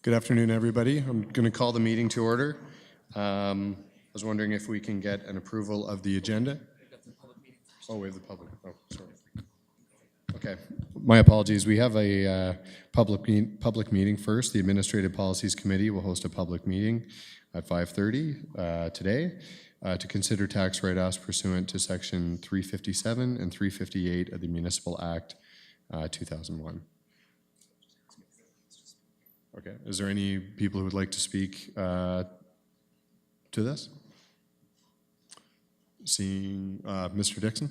Good afternoon, everybody. I'm going to call the meeting to order. I was wondering if we can get an approval of the agenda. Oh, we have the public. Oh, sorry. Okay. My apologies. We have a public meeting first. The Administrative Policies Committee will host a public meeting at 5:30 today to consider tax write-offs pursuant to Section 357 and 358 of the Municipal Act 2001. Okay. Is there any people who would like to speak to this? Seeing Mr. Dixon.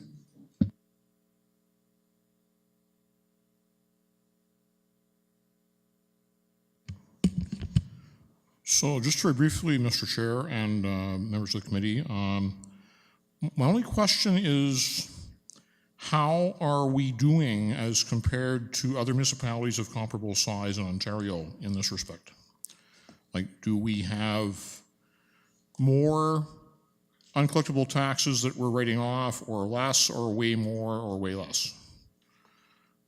So just very briefly, Mr. Chair and members of the committee, my only question is, how are we doing as compared to other municipalities of comparable size in Ontario in this respect? Like, do we have more uncollectible taxes that we're writing off, or less, or way more, or way less?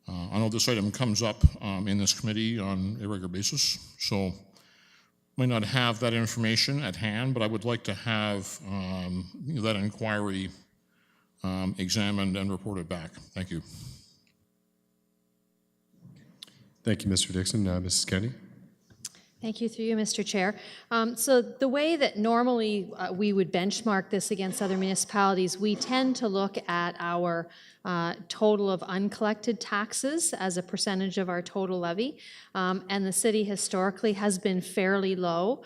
I know this item comes up in this committee on a regular basis, so might not have that information at hand, but I would like to have that inquiry examined and reported back. Thank you. Thank you, Mr. Dixon. Mrs. Kennedy. Thank you, through you, Mr. Chair. So the way that normally we would benchmark this against other municipalities, we tend to look at our total of uncollected taxes as a percentage of our total levy. And the city historically has been fairly low.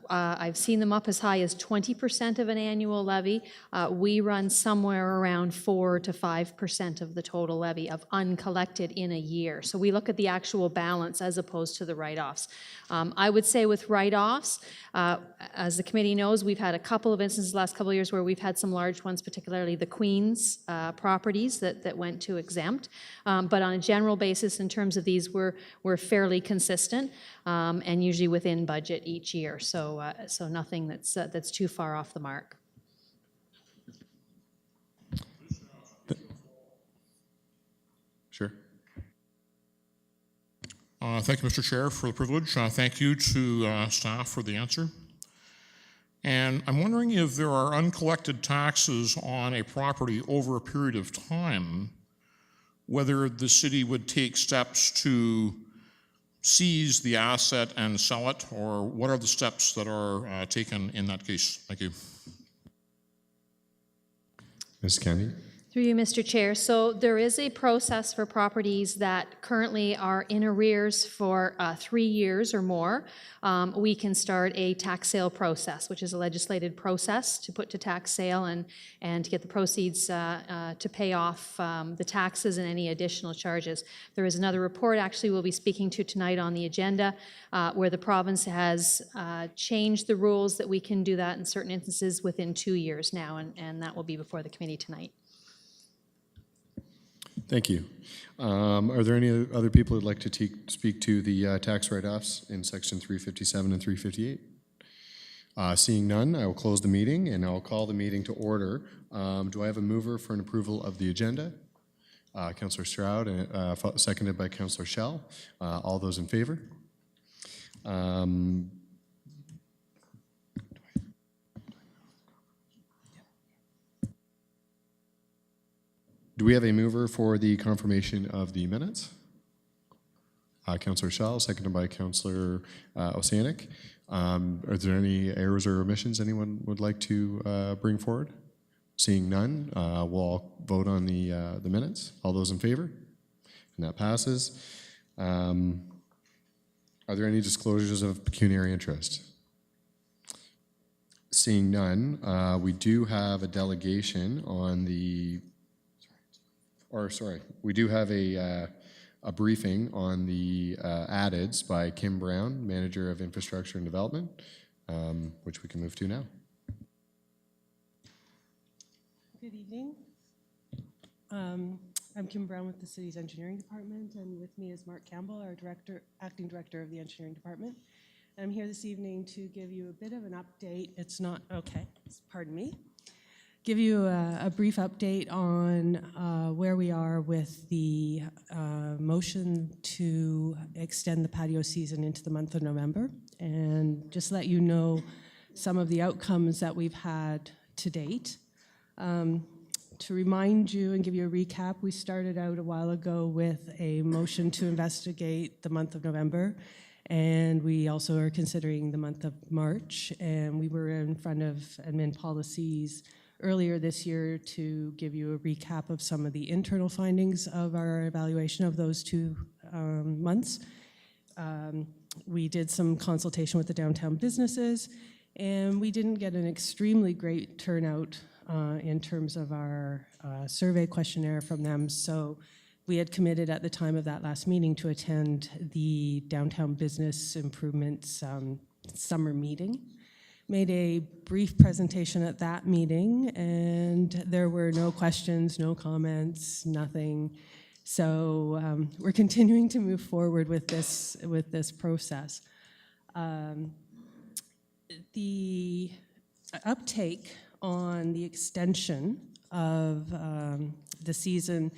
I've seen them up as high as 20% of an annual levy. We run somewhere around 4 to 5% of the total levy of uncollected in a year. So we look at the actual balance as opposed to the write-offs. I would say with write-offs, as the committee knows, we've had a couple of instances the last couple of years where we've had some large ones, particularly the Queen's properties that went to exempt. But on a general basis, in terms of these, we're fairly consistent and usually within budget each year. So nothing that's too far off the mark. Sure. Thank you, Mr. Chair, for the privilege. Thank you to staff for the answer. And I'm wondering if there are uncollected taxes on a property over a period of time, whether the city would take steps to seize the asset and sell it, or what are the steps that are taken in that case? Thank you. Ms. Kennedy. Through you, Mr. Chair. So there is a process for properties that currently are in arrears for 3 years or more. We can start a tax sale process, which is a legislated process to put to tax sale and to get the proceeds to pay off the taxes and any additional charges. There is another report actually we'll be speaking to tonight on the agenda where the province has changed the rules that we can do that in certain instances within 2 years now, and that will be before the committee tonight. Thank you. Are there any other people who'd like to speak to the tax write-offs in Section 357 and 358? Seeing none, I will close the meeting and I'll call the meeting to order. Do I have a mover for an approval of the agenda? Councillor Stroud, seconded by Councillor Schell. All those in favor? Do we have a mover for the confirmation of the minutes? Councillor Schell, seconded by Councillor Osanik. Are there any errors or omissions anyone would like to bring forward? Seeing none, we'll vote on the minutes. All those in favor? And that passes. Are there any disclosures of pecuniary interest? Seeing none, we do have a delegation on the we do have a briefing on the addeds by Kim Brown, Manager of Infrastructure and Development, which we can move to now. Good evening. I'm Kim Brown with the City's Engineering Department, and with me is Mark Campbell, our Acting Director of the Engineering Department. And I'm here this evening to give you a bit of an update. It's not, okay, pardon me. give you a brief update on where we are with the motion to extend the patio season into the month of November, and just let you know some of the outcomes that we've had to date. To remind you and give you a recap, we started out a while ago with a motion to investigate the month of November, and we also are considering the month of March, and we were in front of admin policies earlier this year to give you a recap of some of the internal findings of our evaluation of those 2 months. We did some consultation with the downtown businesses, and we didn't get an extremely great turnout in terms of our survey questionnaire from them. So we had committed at the time of that last meeting to attend the Downtown Business Improvements summer meeting. Made a brief presentation at that meeting, and there were no questions, no comments, nothing. So we're continuing to move forward with this process. The uptake on the extension of the season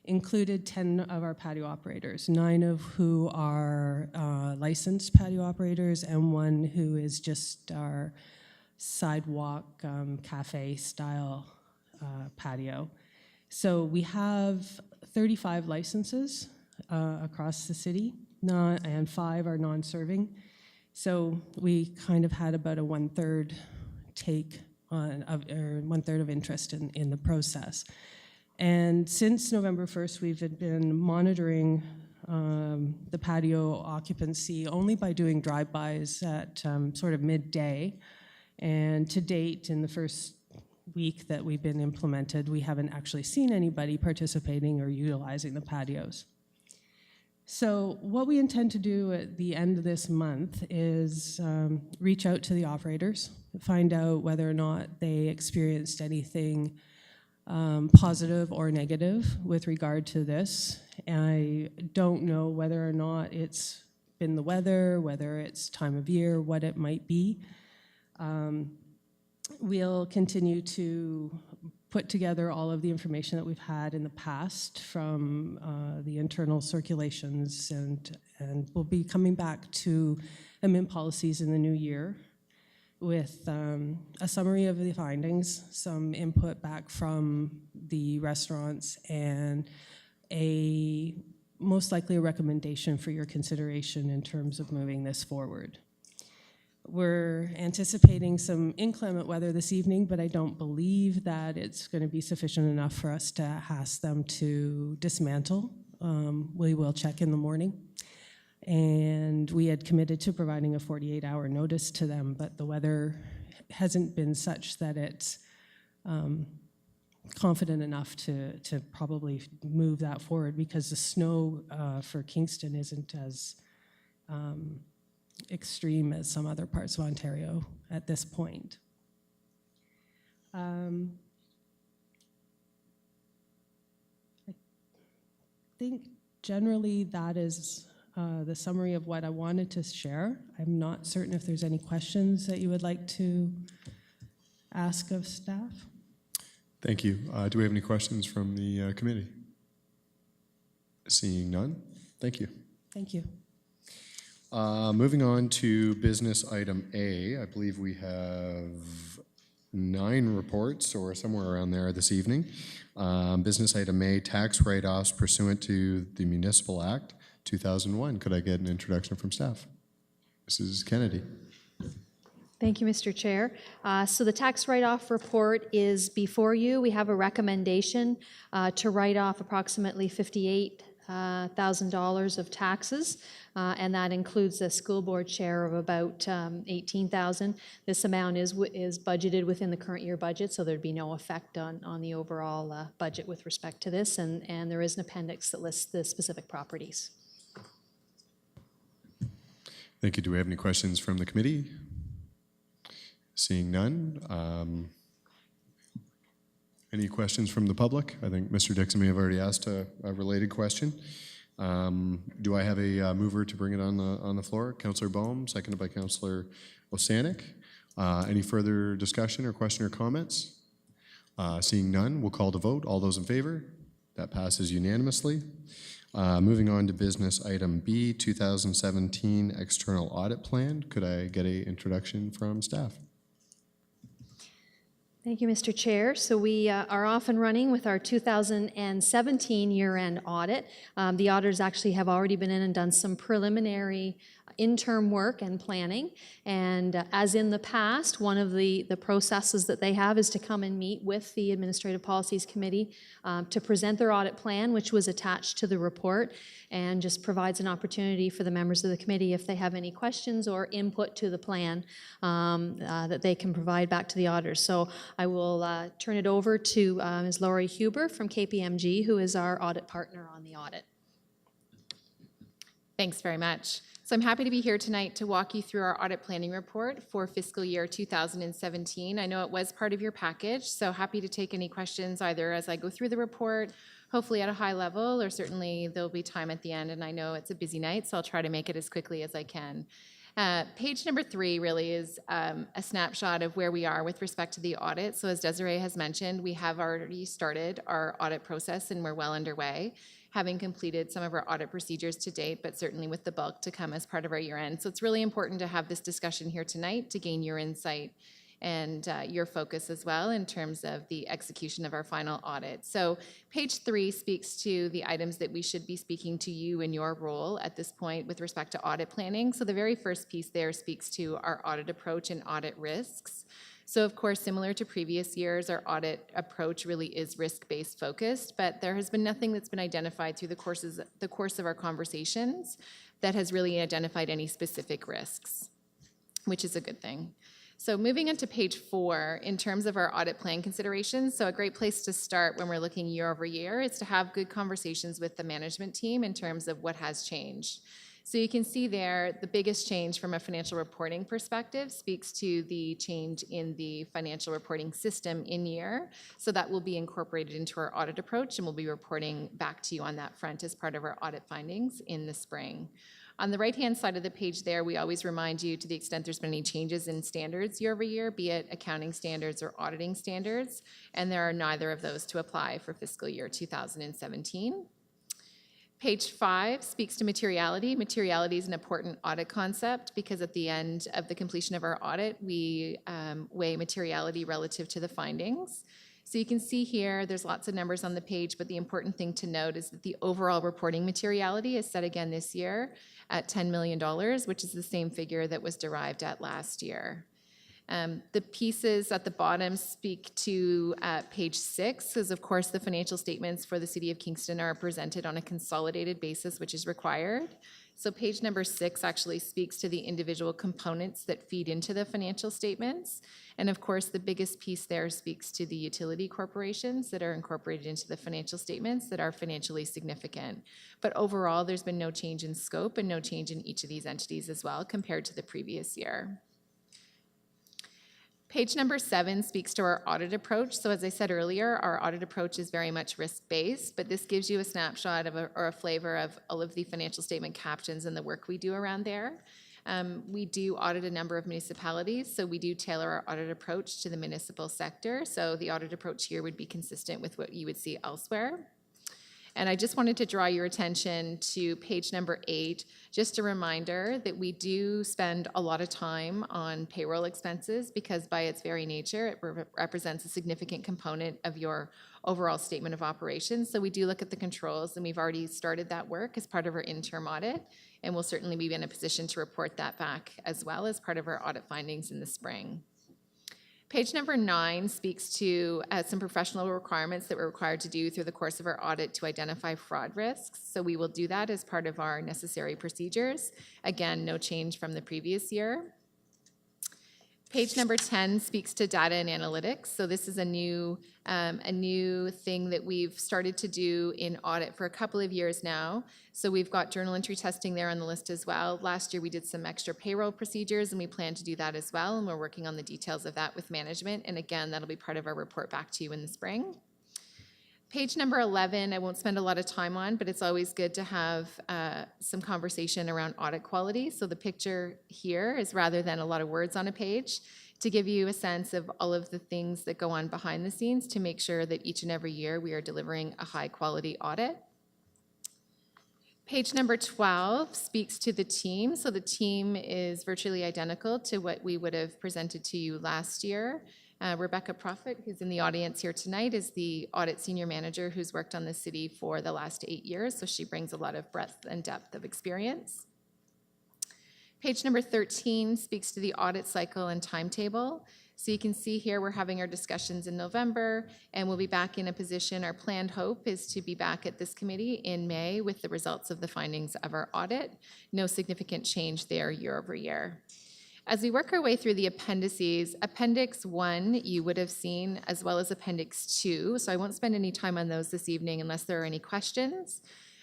included 10 of our patio operators, 9 of who are licensed patio operators and 1 who is just our sidewalk cafe style patio. So we have 35 licenses across the city, and 5 are non-serving. So we kind of had about a 1/3 take on, or 1/3 of interest in the process. And since November 1st, we've been monitoring the patio occupancy only by doing drive-bys at sort of midday. And to date, in the first week that we've been implemented, we haven't actually seen anybody participating or utilizing the patios. So what we intend to do at the end of this month is reach out to the operators, find out whether or not they experienced anything positive or negative with regard to this. I don't know whether or not it's been the weather, whether it's time of year, what it might be. We'll continue to put together all of the information that we've had in the past from the internal circulations, and we'll be coming back to admin policies in the new year with a summary of the findings, some input back from the restaurants, and most likely a recommendation for your consideration in terms of moving this forward. We're anticipating some inclement weather this evening, but I don't believe that it's going to be sufficient enough for us to ask them to dismantle. We will check in the morning. And we had committed to providing a 48-hour notice to them, but the weather hasn't been such that it's confident enough to probably move that forward, because the snow for Kingston isn't as extreme as some other parts of Ontario at this point. I think generally that is the summary of what I wanted to share. I'm not certain if there's any questions that you would like to ask of staff. Thank you. Do we have any questions from the committee? Seeing none, thank you. Thank you. Moving on to business item A, I believe we have 9 reports or somewhere around there this evening. Business item A, tax write-offs pursuant to the Municipal Act 2001. Could I get an introduction from staff? Mrs. Kennedy. Thank you, Mr. Chair. So the tax write-off report is before you. We have a recommendation to write off approximately $58,000 of taxes, and that includes a school board share of about $18,000. This amount is budgeted within the current year budget, so there'd be no effect on the overall budget with respect to this, and there is an appendix that lists the specific properties. Thank you. Do we have any questions from the committee? Seeing none. Any questions from the public? I think Mr. Dixon may have already asked a related question. Do I have a mover to bring it on the floor? Councillor Bohm, seconded by Councillor Osanik. Any further discussion or question or comments? Seeing none, we'll call to vote. All those in favor? That passes unanimously. Moving on to business item B, 2017 External Audit Plan. Could I get an introduction from staff? Thank you, Mr. Chair. So we are off and running with our 2017 year-end audit. The auditors actually have already been in and done some preliminary interim work and planning. And as in the past, one of the processes that they have is to come and meet with the Administrative Policies Committee to present their audit plan, which was attached to the report, and just provides an opportunity for the members of the committee, if they have any questions or input to the plan, that they can provide back to the auditors. So I will turn it over to Ms. Laurie Huber from KPMG, who is our audit partner on the audit. Thanks very much. So I'm happy to be here tonight to walk you through our audit planning report for fiscal year 2017. I know it was part of your package, so happy to take any questions either as I go through the report, hopefully at a high level, or certainly there'll be time at the end, and I know it's a busy night, so I'll try to make it as quickly as I can. Page number 3 really is a snapshot of where we are with respect to the audit. So as Desiree has mentioned, we have already started our audit process and we're well underway, having completed some of our audit procedures to date, but certainly with the bulk to come as part of our year end. So it's really important to have this discussion here tonight to gain your insight and your focus as well in terms of the execution of our final audit. So page 3 speaks to the items that we should be speaking to you in your role at this point with respect to audit planning. So the very first piece there speaks to our audit approach and audit risks. So of course, similar to previous years, our audit approach really is risk-based focused, but there has been nothing that's been identified through the course of our conversations that has really identified any specific risks, which is a good thing. So moving on to page 4, in terms of our audit plan considerations, so a great place to start when we're looking year over year is to have good conversations with the management team in terms of what has changed. So you can see there, the biggest change from a financial reporting perspective speaks to the change in the financial reporting system in year. So that will be incorporated into our audit approach, and we'll be reporting back to you on that front as part of our audit findings in the spring. On the right-hand side of the page there, we always remind you, to the extent there's been any changes in standards year over year, be it accounting standards or auditing standards, and there are neither of those to apply for fiscal year 2017. Page 5 speaks to materiality. Materiality is an important audit concept because at the end of the completion of our audit, we weigh materiality relative to the findings. So you can see here, there's lots of numbers on the page, but the important thing to note is that the overall reporting materiality is set again this year at $10 million, which is the same figure that was derived at last year. The pieces at the bottom speak to page 6, because of course the financial statements for the City of Kingston are presented on a consolidated basis, which is required. So page number 6 actually speaks to the individual components that feed into the financial statements. And of course, the biggest piece there speaks to the utility corporations that are incorporated into the financial statements that are financially significant. But overall, there's been no change in scope and no change in each of these entities as well compared to the previous year. Page number 7 speaks to our audit approach. So as I said earlier, our audit approach is very much risk-based, but this gives you a snapshot of or a flavor of all of the financial statement captions and the work we do around there. We do audit a number of municipalities, so we do tailor our audit approach to the municipal sector. So the audit approach here would be consistent with what you would see elsewhere. And I just wanted to draw your attention to page number 8, just a reminder that we do spend a lot of time on payroll expenses because by its very nature, it represents a significant component of your overall statement of operations. So we do look at the controls, and we've already started that work as part of our interim audit, and we'll certainly be in a position to report that back as well as part of our audit findings in the spring. Page number 9 speaks to some professional requirements that we're required to do through the course of our audit to identify fraud risks. So we will do that as part of our necessary procedures. Again, no change from the previous year. Page number 10 speaks to data and analytics. So this is a new thing that we've started to do in audit for a couple of years now. So we've got journal entry testing there on the list as well. Last year we did some extra payroll procedures, and we plan to do that as well. And we're working on the details of that with management. And again, that'll be part of our report back to you in the spring. Page number 11, I won't spend a lot of time on, but it's always good to have some conversation around audit quality. So the picture here is rather than a lot of words on a page, to give you a sense of all of the things that go on behind the scenes to make sure that each and every year we are delivering a high quality audit. Page number 12 speaks to the team. So the team is virtually identical to what we would have presented to you last year. Rebecca Prophet, who's in the audience here tonight, is the audit senior manager who's worked on the city for the last 8 years. So she brings a lot of breadth and depth of experience. Page number 13 speaks to the audit cycle and timetable. So you can see here we're having our discussions in November, and we'll be back in a position. Our planned hope is to be back at this committee in May with the results of the findings of our audit. No significant change there year over year. As we work our way through the appendices, Appendix 1 you would have seen, as well as Appendix 2, so I won't spend any time on those this evening unless there are any questions.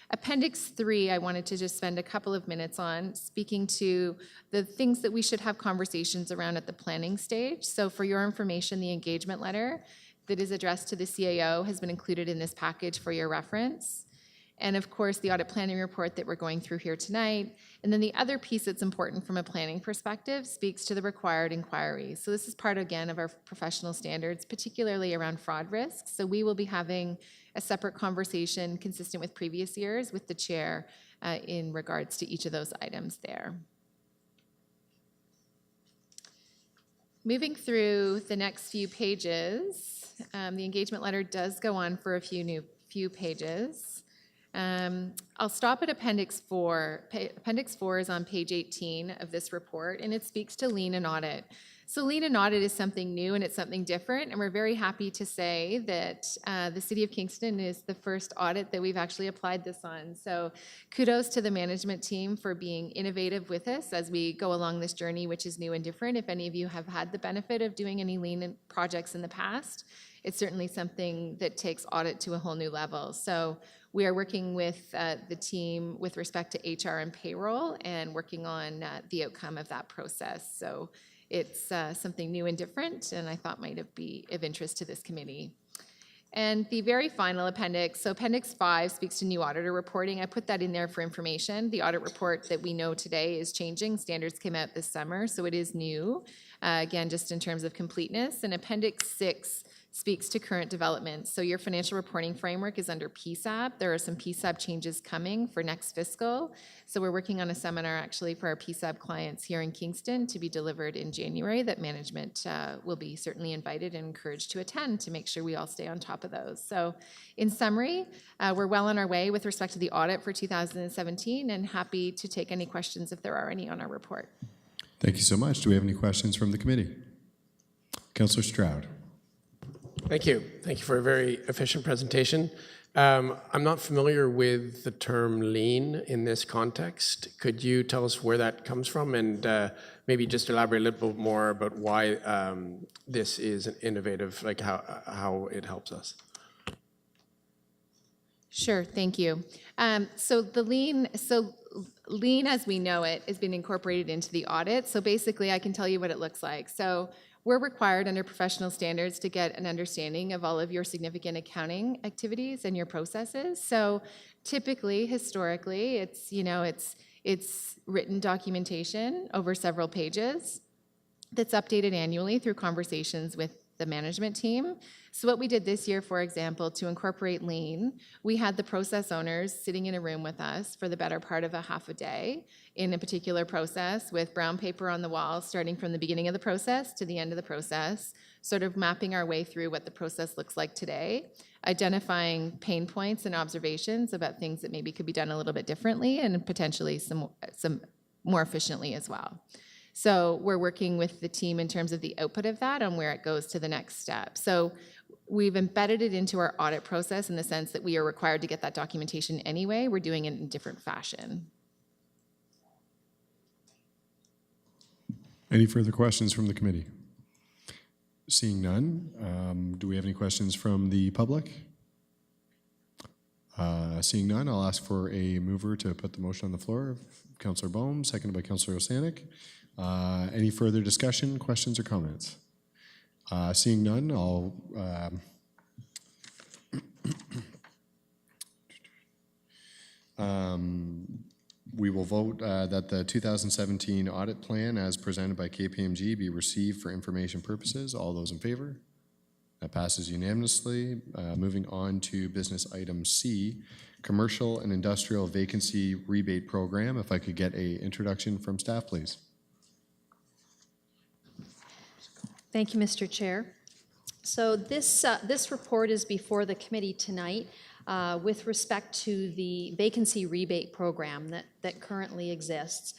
Appendix 3, I wanted to just spend a couple of minutes on, speaking to the things that we should have conversations around at the planning stage. So for your information, the engagement letter that is addressed to the CAO has been included in this package for your reference. And of course, the audit planning report that we're going through here tonight. And then the other piece that's important from a planning perspective speaks to the required inquiries. So this is part, again, of our professional standards, particularly around fraud risks. So we will be having a separate conversation consistent with previous years with the chair in regards to each of those items there. Moving through the next few pages, the engagement letter does go on for a few pages. I'll stop at Appendix 4. Appendix 4 is on page 18 of this report, and it speaks to lien and audit. So lien and audit is something new and it's something different, and we're very happy to say that the City of Kingston is the first audit that we've actually applied this on. So kudos to the management team for being innovative with us as we go along this journey, which is new and different. If any of you have had the benefit of doing any lien projects in the past, it's certainly something that takes audit to a whole new level. So we are working with the team with respect to HR and payroll and working on the outcome of that process. So it's something new and different, and I thought might be of interest to this committee. And the very final appendix, so Appendix 5 speaks to new auditor reporting. I put that in there for information. The audit report that we know today is changing. Standards came out this summer, so it is new, again, just in terms of completeness. And Appendix 6 speaks to current developments. So your financial reporting framework is under PSAB. There are some PSAB changes coming for next fiscal. So we're working on a seminar actually for our PSAB clients here in Kingston to be delivered in January that management will be certainly invited and encouraged to attend to make sure we all stay on top of those. So in summary, we're well on our way with respect to the audit for 2017 and happy to take any questions if there are any on our report. Thank you so much. Do we have any questions from the committee? Councillor Stroud. Thank you. Thank you for a very efficient presentation. I'm not familiar with the term lien in this context. Could you tell us where that comes from and maybe just elaborate a little bit more about why this is an innovative, like how it helps us? Sure, thank you. So lien as we know it has been incorporated into the audit. So basically I can tell you what it looks like. So we're required under professional standards to get an understanding of all of your significant accounting activities and your processes. So typically, historically, it's written documentation over several pages that's updated annually through conversations with the management team. So what we did this year, for example, to incorporate lien, we had the process owners sitting in a room with us for the better part of a half a day in a particular process with brown paper on the wall, starting from the beginning of the process to the end of the process, sort of mapping our way through what the process looks like today, identifying pain points and observations about things that maybe could be done a little bit differently and potentially some more efficiently as well. So we're working with the team in terms of the output of that and where it goes to the next step. So we've embedded it into our audit process in the sense that we are required to get that documentation anyway. We're doing it in a different fashion. Any further questions from the committee? Seeing none, do we have any questions from the public? Seeing none, I'll ask for a mover to put the motion on the floor. Councillor Bohm, seconded by Councillor Osanik. Any further discussion, questions, or comments? Seeing none, I'll We will vote that the 2017 audit plan as presented by KPMG be received for information purposes. All those in favor? That passes unanimously. Moving on to business item C, Commercial and Industrial Vacancy Rebate Program. If I could get an introduction from staff, please. Thank you, Mr. Chair. So this report is before the committee tonight with respect to the vacancy rebate program that currently exists.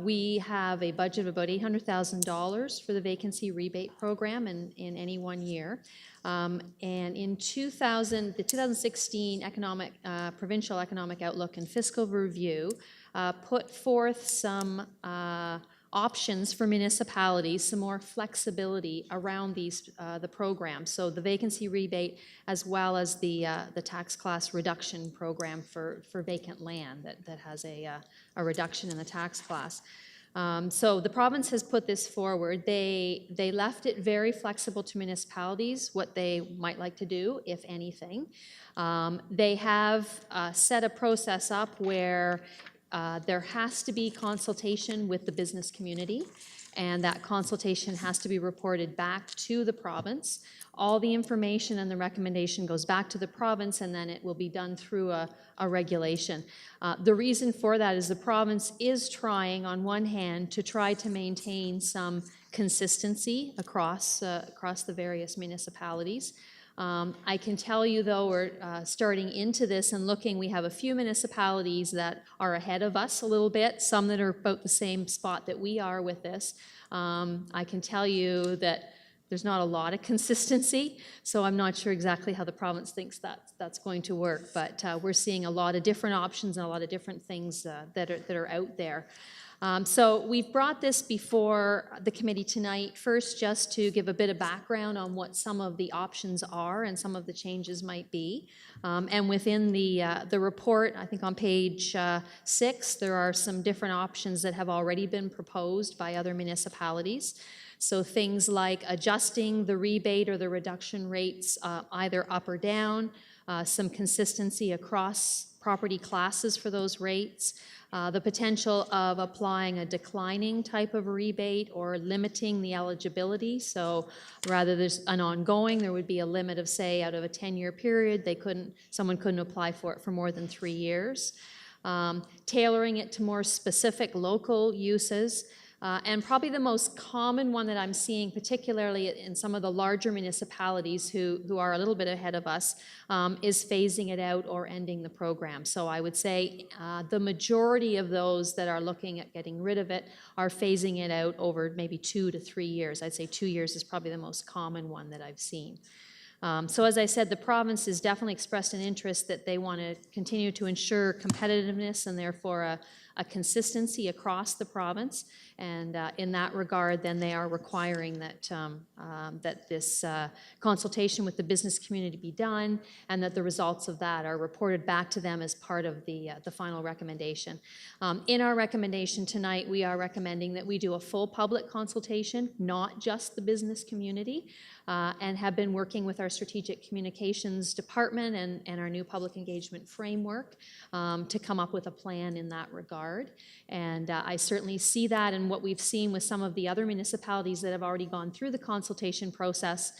We have a budget of about $800,000 for the vacancy rebate program in any 1 year. And in the 2016 Provincial Economic Outlook and Fiscal Review put forth some options for municipalities, some more flexibility around the program. So the vacancy rebate, as well as the tax class reduction program for vacant land that has a reduction in the tax class. So the province has put this forward. They left it very flexible to municipalities, what they might like to do, if anything. They have set a process up where there has to be consultation with the business community, and that consultation has to be reported back to the province. All the information and the recommendation goes back to the province, and then it will be done through a regulation. The reason for that is the province is trying, on one hand, to try to maintain some consistency across the various municipalities. I can tell you, though, we're starting into this and looking, we have a few municipalities that are ahead of us a little bit, some that are about the same spot that we are with this. I can tell you that there's not a lot of consistency, so I'm not sure exactly how the province thinks that's going to work, but we're seeing a lot of different options and a lot of different things that are out there. So we've brought this before the committee tonight, first just to give a bit of background on what some of the options are and some of the changes might be. And within the report, I think on page 6, there are some different options that have already been proposed by other municipalities. So things like adjusting the rebate or the reduction rates either up or down, some consistency across property classes for those rates, the potential of applying a declining type of rebate or limiting the eligibility. So rather there's an ongoing, there would be a limit of, say, out of a 10-year period, someone couldn't apply for it for more than 3 years. Tailoring it to more specific local uses. And probably the most common one that I'm seeing, particularly in some of the larger municipalities who are a little bit ahead of us, is phasing it out or ending the program. So I would say the majority of those that are looking at getting rid of it are phasing it out over maybe 2 to 3 years. I'd say 2 years is probably the most common one that I've seen. So as I said, the province has definitely expressed an interest that they want to continue to ensure competitiveness and therefore a consistency across the province. And in that regard, then they are requiring that, that this consultation with the business community be done and that the results of that are reported back to them as part of the final recommendation. In our recommendation tonight, we are recommending that we do a full public consultation, not just the business community, and have been working with our strategic communications department and our new public engagement framework to come up with a plan in that regard. And I certainly see that in what we've seen with some of the other municipalities that have already gone through the consultation process.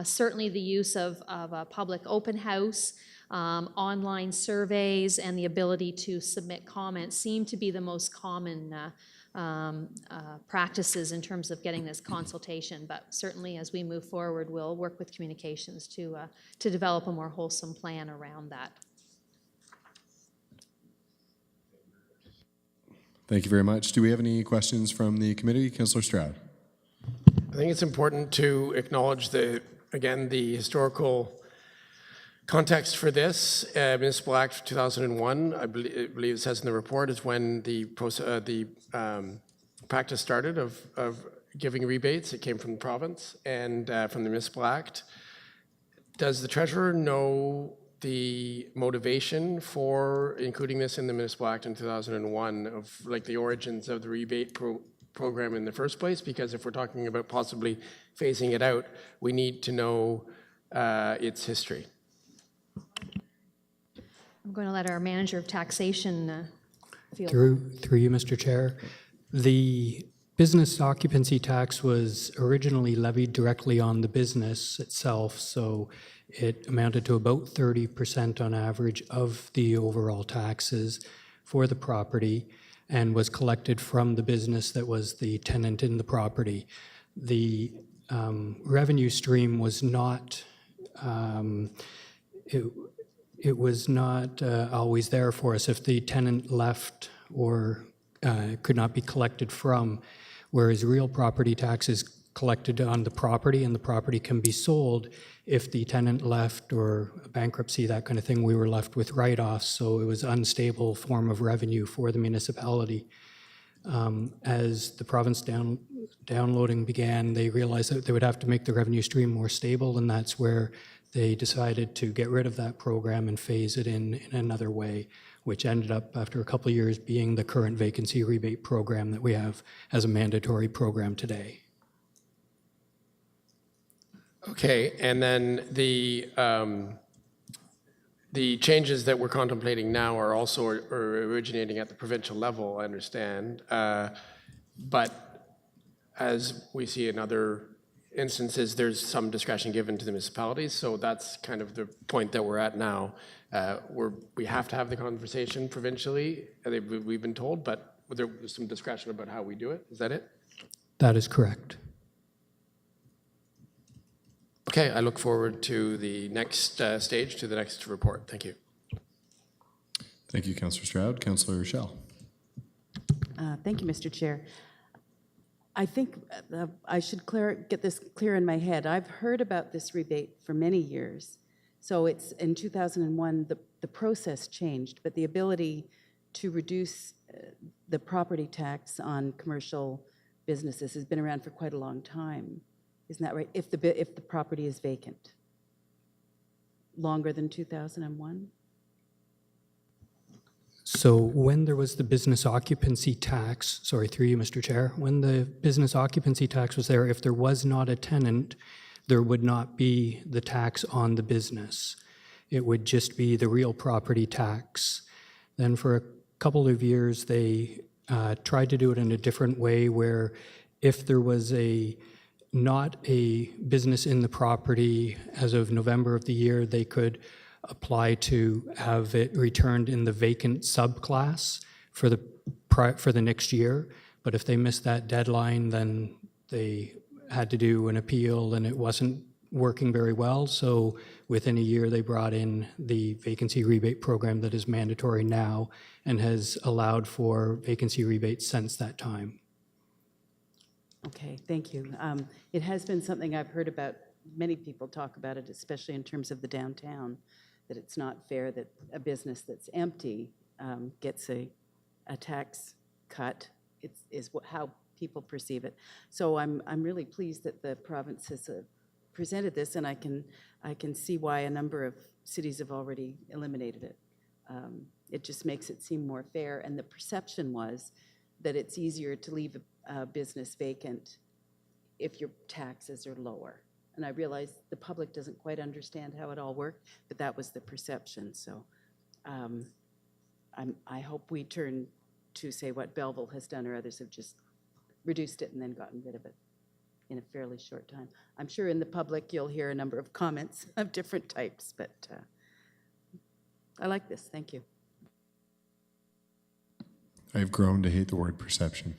Certainly the use of a public open house, online surveys, and the ability to submit comments seem to be the most common practices in terms of getting this consultation. But certainly as we move forward, we'll work with communications to develop a more wholesome plan around that. Thank you very much. Do we have any questions from the committee? Councillor Stroud. I think it's important to acknowledge again, the historical context for this. Municipal Act 2001, I believe it says in the report, is when the practice started of giving rebates. It came from the province and from the Municipal Act. Does the Treasurer know the motivation for including this in the Municipal Act in 2001 of like the origins of the rebate program in the first place? Because if we're talking about possibly phasing it out, we need to know its history. I'm going to let our manager of taxation field. Through you, Mr. Chair. The business occupancy tax was originally levied directly on the business itself, so it amounted to about 30% on average of the overall taxes for the property and was collected from the business that was the tenant in the property. The revenue stream was not it was not always there for us if the tenant left or could not be collected from, whereas real property tax is collected on the property and the property can be sold. If the tenant left or bankruptcy, that kind of thing, we were left with write-offs, so it was an unstable form of revenue for the municipality. As the province downloading began, they realized that they would have to make the revenue stream more stable, and that's where they decided to get rid of that program and phase it in another way, which ended up, after a couple of years, being the current vacancy rebate program that we have as a mandatory program today. Okay, and then the changes that we're contemplating now are also originating at the provincial level, I understand. But as we see in other instances, there's some discretion given to the municipalities, so that's kind of the point that we're at now. We have to have the conversation provincially, we've been told, but there's some discretion about how we do it. Is that it? That is correct. Okay, I look forward to the next stage, to the next report. Thank you. Thank you, Councillor Stroud. Councillor Rochelle. Thank you, Mr. Chair. I think I should get this clear in my head. I've heard about this rebate for many years. So it's in 2001, the process changed, but the ability to reduce the property tax on commercial businesses has been around for quite a long time. Isn't that right? If the property is vacant. Longer than 2001? So when there was the business occupancy tax, sorry, through you, Mr. Chair, when the business occupancy tax was there, if there was not a tenant, there would not be the tax on the business. It would just be the real property tax. Then for a couple of years, they tried to do it in a different way where if there was not a business in the property as of November of the year, they could apply to have it returned in the vacant subclass for the next year. But if they missed that deadline, then they had to do an appeal and it wasn't working very well. So within a year, they brought in the vacancy rebate program that is mandatory now and has allowed for vacancy rebates since that time. Okay, thank you. It has been something I've heard about, many people talk about it, especially in terms of the downtown, that it's not fair that a business that's empty gets a tax cut. Is how people perceive it. So I'm really pleased that the province has presented this, and I can see why a number of cities have already eliminated it. It just makes it seem more fair, and the perception was that it's easier to leave a business vacant if your taxes are lower. And I realize the public doesn't quite understand how it all worked, but that was the perception. So I hope we turn to, say, what Belleville has done, or others have just reduced it and then gotten rid of it in a fairly short time. I'm sure in the public you'll hear a number of comments of different types, but I like this. Thank you. I've grown to hate the word perception.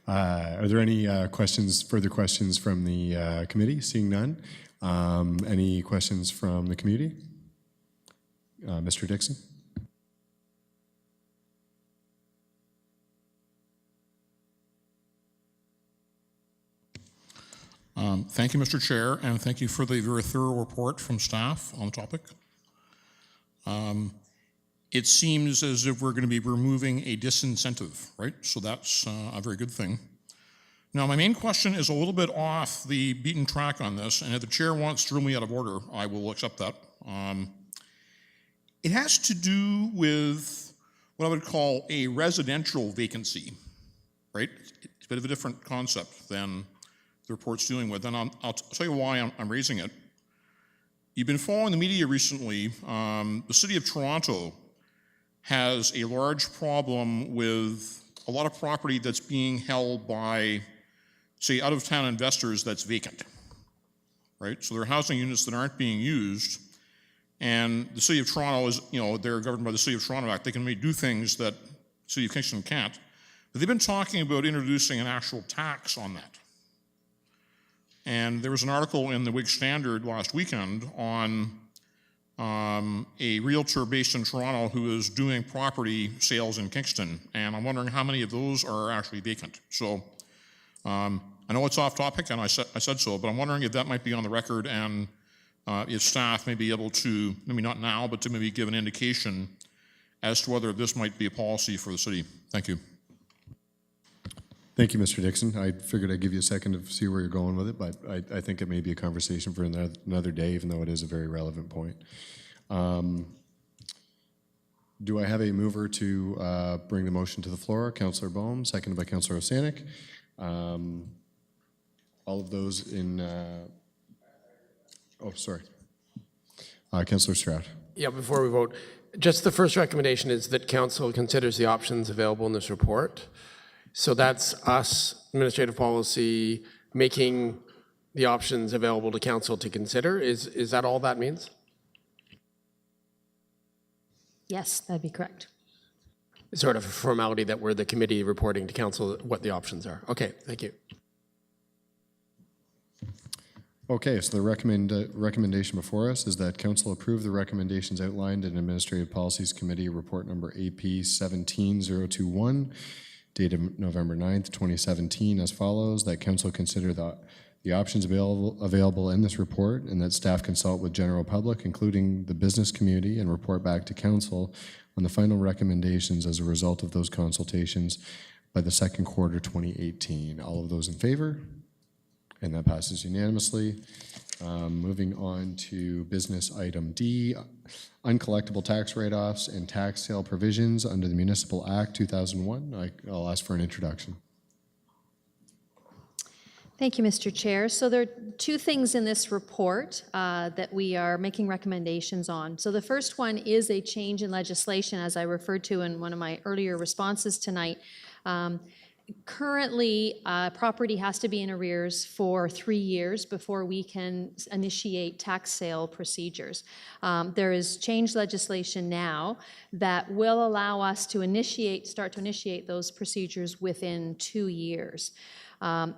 Are there any further questions from the committee? Seeing none. Any questions from the community? Mr. Dixon? Thank you, Mr. Chair, and thank you for the very thorough report from staff on the topic. It seems as if we're going to be removing a disincentive, right? So that's a very good thing. Now, my main question is a little bit off the beaten track on this, and if the chair wants to rule me out of order, I will accept that. It has to do with what I would call a residential vacancy, right? It's a bit of a different concept than the report's dealing with, and I'll tell you why I'm raising it. You've been following the media recently. The City of Toronto has a large problem with a lot of property that's being held by, say, out-of-town investors that's vacant, right? So there are housing units that aren't being used, and the City of Toronto is, they're governed by the City of Toronto Act. They can do things that the City of Kingston can't. But they've been talking about introducing an actual tax on that. And there was an article in the Whig Standard last weekend on a realtor based in Toronto who is doing property sales in Kingston, and I'm wondering how many of those are actually vacant. So I know it's off topic, and I said so, but I'm wondering if that might be on the record, and if staff may be able to, maybe not now, but to maybe give an indication as to whether this might be a policy for the city. Thank you. Thank you, Mr. Dixon. I figured I'd give you a second to see where you're going with it, but I think it may be a conversation for another day, even though it is a very relevant point. Do I have a mover to bring the motion to the floor? Councillor Bohm, seconded by Councillor Osanik. All of those in... sorry. Councillor Stroud. Yeah, before we vote, just the first recommendation is that council considers the options available in this report. So that's us, administrative policy, making the options available to council to consider. Is that all that means? Yes, that'd be correct. It's sort of a formality that we're the committee reporting to council what the options are. Okay, thank you. Okay, so the recommendation before us is that council approve the recommendations outlined in Administrative Policies Committee Report number AP 17021, dated November 9th, 2017, as follows: that council consider the options available in this report, and that staff consult with general public, including the business community, and report back to council on the final recommendations as a result of those consultations by the second quarter 2018. All of those in favor? And that passes unanimously. Moving on to business item D, uncollectible tax write-offs and tax sale provisions under the Municipal Act 2001. I'll ask for an introduction. Thank you, Mr. Chair. So there are two things in this report that we are making recommendations on. So the first one is a change in legislation, as I referred to in one of my earlier responses tonight. Currently, property has to be in arrears for 3 years before we can initiate tax sale procedures. There is change legislation now that will allow us to start to initiate those procedures within 2 years.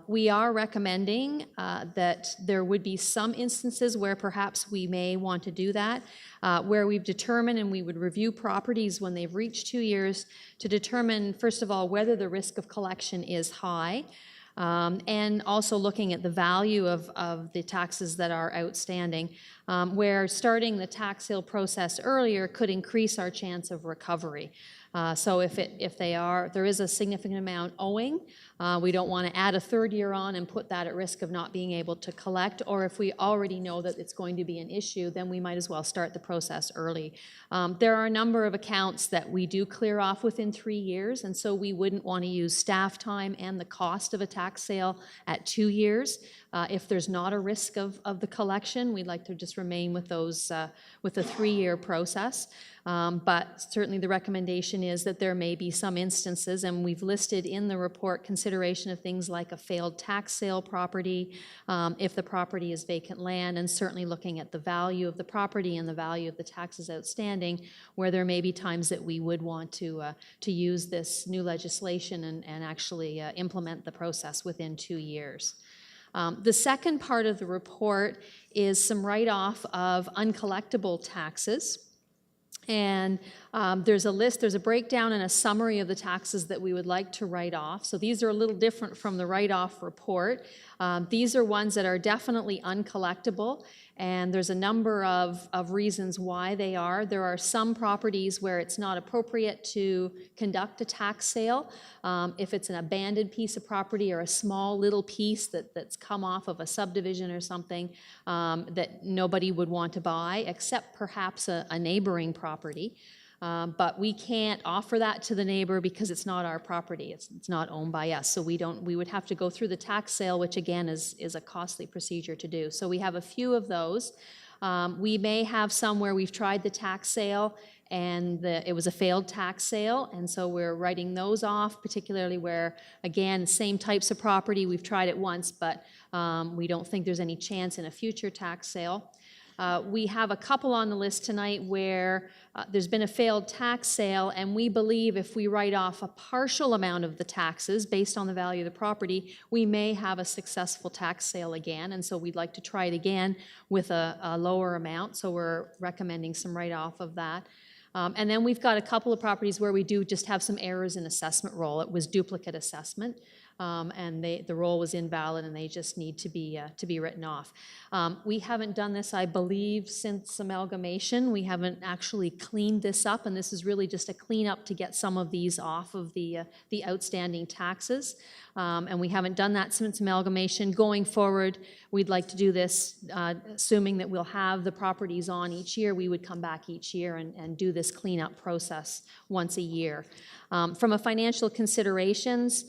We are recommending that there would be some instances where perhaps we may want to do that, where we've determined, and we would review properties when they've reached 2 years to determine, first of all, whether the risk of collection is high, and also looking at the value of the taxes that are outstanding, where starting the tax sale process earlier could increase our chance of recovery. So if there is a significant amount owing, we don't want to add a third year on and put that at risk of not being able to collect, or if we already know that it's going to be an issue, then we might as well start the process early. There are a number of accounts that we do clear off within 3 years, and so we wouldn't want to use staff time and the cost of a tax sale at 2 years. If there's not a risk of the collection, we'd like to just remain with those with a 3-year process. But certainly the recommendation is that there may be some instances, and we've listed in the report consideration of things like a failed tax sale property, if the property is vacant land, and certainly looking at the value of the property and the value of the taxes outstanding, where there may be times that we would want to use this new legislation and actually implement the process within 2 years. The second part of the report is some write-off of uncollectible taxes. And there's a breakdown and a summary of the taxes that we would like to write off. So these are a little different from the write-off report. These are ones that are definitely uncollectible, and there's a number of reasons why they are. There are some properties where it's not appropriate to conduct a tax sale. If it's an abandoned piece of property or a small little piece that's come off of a subdivision or something that nobody would want to buy, except perhaps a neighboring property. But we can't offer that to the neighbor because it's not our property. It's not owned by us. So we would have to go through the tax sale, which again is a costly procedure to do. So we have a few of those. We may have some where we've tried the tax sale and it was a failed tax sale, and so we're writing those off, particularly where, again, same types of property, we've tried it once, but we don't think there's any chance in a future tax sale. We have a couple on the list tonight where there's been a failed tax sale, and we believe if we write off a partial amount of the taxes based on the value of the property, we may have a successful tax sale again, and so we'd like to try it again with a lower amount, so we're recommending some write-off of that. And then we've got a couple of properties where we do just have some errors in assessment roll. It was duplicate assessment, and the roll was invalid, and they just need to be written off. We haven't done this, I believe, since amalgamation. We haven't actually cleaned this up, and this is really just a cleanup to get some of these off of the outstanding taxes. And we haven't done that since amalgamation. Going forward, we'd like to do this, assuming that we'll have the properties on each year. We would come back each year and do this cleanup process once a year. From a financial considerations,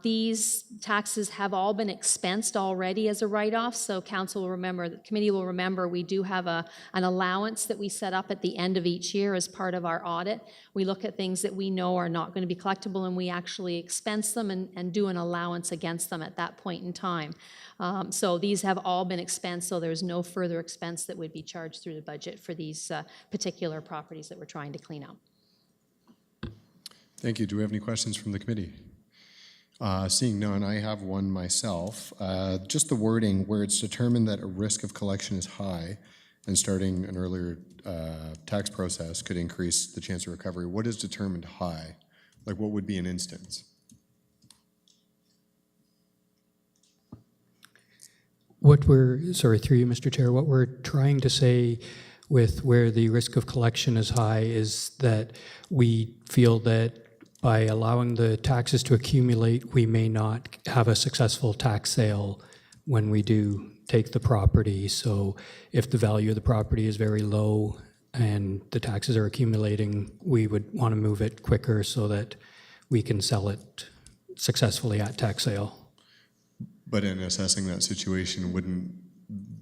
these taxes have all been expensed already as a write-off, so council will remember, the committee will remember, we do have an allowance that we set up at the end of each year as part of our audit. We look at things that we know are not going to be collectible, and we actually expense them and do an allowance against them at that point in time. So these have all been expensed, so there's no further expense that would be charged through the budget for these particular properties that we're trying to clean up. Thank you. Do we have any questions from the committee? Seeing none, I have one myself. Just the wording where it's determined that a risk of collection is high and starting an earlier tax process could increase the chance of recovery. What is determined high? Like, what would be an instance? Sorry, through you, Mr. Chair, what we're trying to say with where the risk of collection is high is that we feel that by allowing the taxes to accumulate, we may not have a successful tax sale when we do take the property. So if the value of the property is very low and the taxes are accumulating, we would want to move it quicker so that we can sell it successfully at tax sale. But in assessing that situation,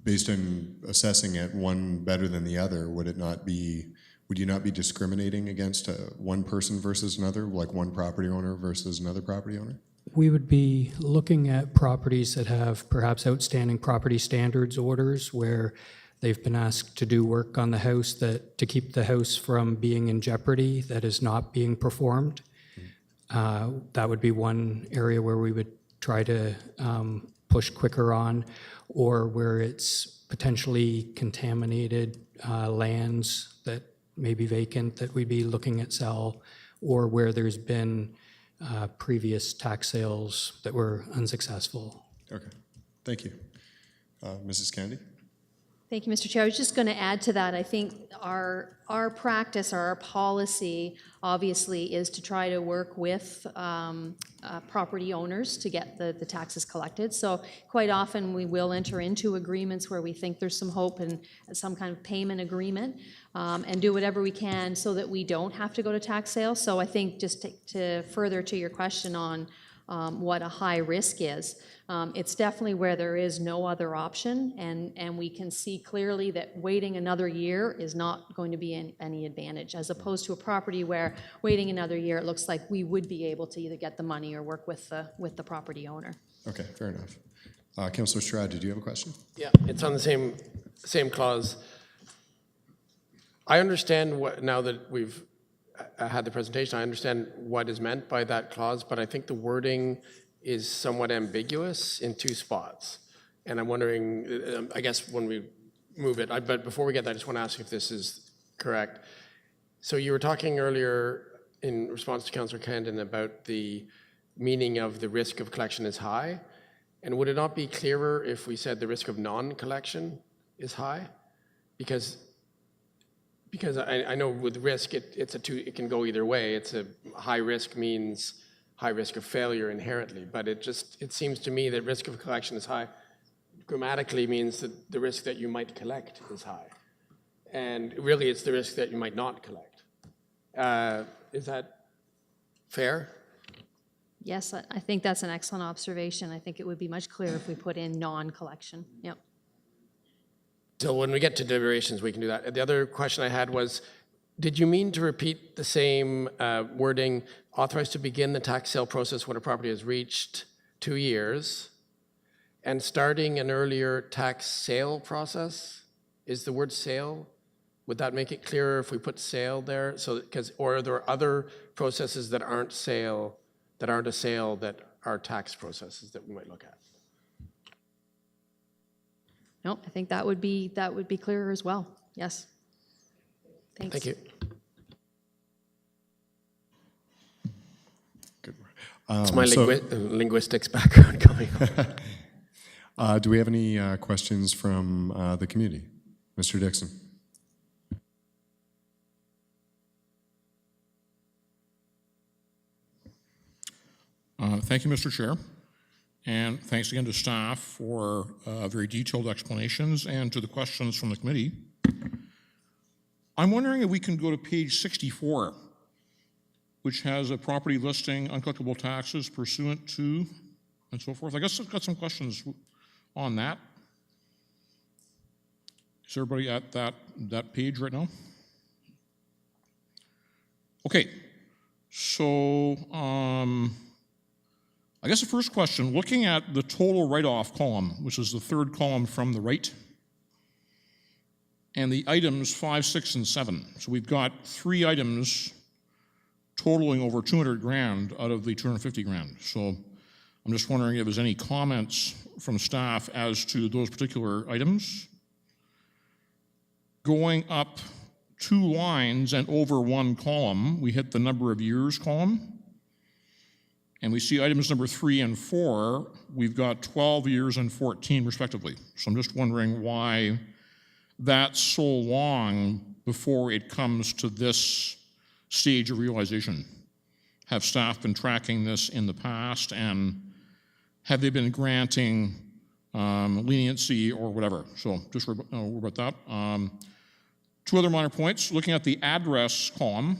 based on assessing it one better than the other, would you not be discriminating against one person versus another, like one property owner versus another property owner? We would be looking at properties that have perhaps outstanding property standards orders where they've been asked to do work on the house to keep the house from being in jeopardy that is not being performed. That would be one area where we would try to push quicker on, or where it's potentially contaminated lands that may be vacant that we'd be looking at sell, or where there's been previous tax sales that were unsuccessful. Okay, thank you. Mrs. Candy? Thank you, Mr. Chair. I was just going to add to that. I think our practice or our policy obviously is to try to work with property owners to get the taxes collected. So quite often we will enter into agreements where we think there's some hope and some kind of payment agreement and do whatever we can so that we don't have to go to tax sale. So I think just to further to your question on what a high risk is. It's definitely where there is no other option, and we can see clearly that waiting another year is not going to be any advantage, as opposed to a property where waiting another year, it looks like we would be able to either get the money or work with the property owner. Okay, fair enough. Councillor Sherrod, did you have a question? Yeah, it's on the same clause. I understand what, now that we've had the presentation, I understand what is meant by that clause, but I think the wording is somewhat ambiguous in two spots. And I'm wondering, I guess when we move it, but before we get that, I just want to ask if this is correct. So you were talking earlier in response to Councillor Candon about the meaning of the risk of collection is high. And would it not be clearer if we said the risk of non-collection is high? Because I know with risk, it can go either way. It's a high risk means high risk of failure inherently, but it seems to me that risk of collection is high grammatically means that the risk that you might collect is high. And really it's the risk that you might not collect. Is that fair? Yes, I think that's an excellent observation. I think it would be much clearer if we put in non-collection. Yep. So when we get to deliberations, we can do that. The other question I had was, Did you mean to repeat the same wording, authorized to begin the tax sale process when a property has reached 2 years, and starting an earlier tax sale process? Is the word sale? Would that make it clearer if we put sale there? So, or are there other processes that aren't a sale that are tax processes that we might look at? No, I think that would be clearer as well. Yes. Thanks. Thank you. Good. It's my So, linguistics background coming up. do we have any questions from the community? Mr. Dixon. Thank you, Mr. Chair. And thanks again to staff for very detailed explanations and to the questions from the committee. I'm wondering if we can go to page 64, which has a property listing, uncollectible taxes pursuant to, and so forth. I guess I've got some questions on that. Is everybody at that page right now? Okay, so I guess the first question, looking at the total write-off column, which is the third column from the right, and the items 5, 6, and 7. So we've got 3 items totaling over 200 grand out of the 250 grand. So I'm just wondering if there's any comments from staff as to those particular items. Going up 2 lines and over 1 column, we hit the number of years column. And we see items number 3 and 4, we've got 12 years and 14 respectively. So I'm just wondering why that's so long before it comes to this stage of realization. Have staff been tracking this in the past, and have they been granting leniency or whatever? So just worry about that. 2 other minor points. Looking at the address column,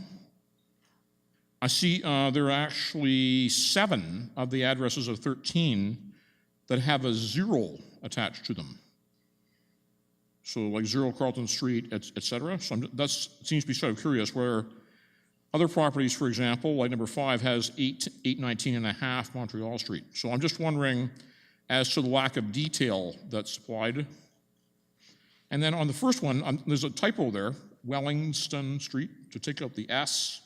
I see there are actually 7 of the addresses of 13 that have a 0 attached to them. So like 0 Carlton Street, et cetera. So that seems to be sort of curious, where other properties, for example, like number 5 has 819.5 Montreal Street. So I'm just wondering as to the lack of detail that's supplied. And then on the first one, there's a typo there, Wellington Street, to take out the S.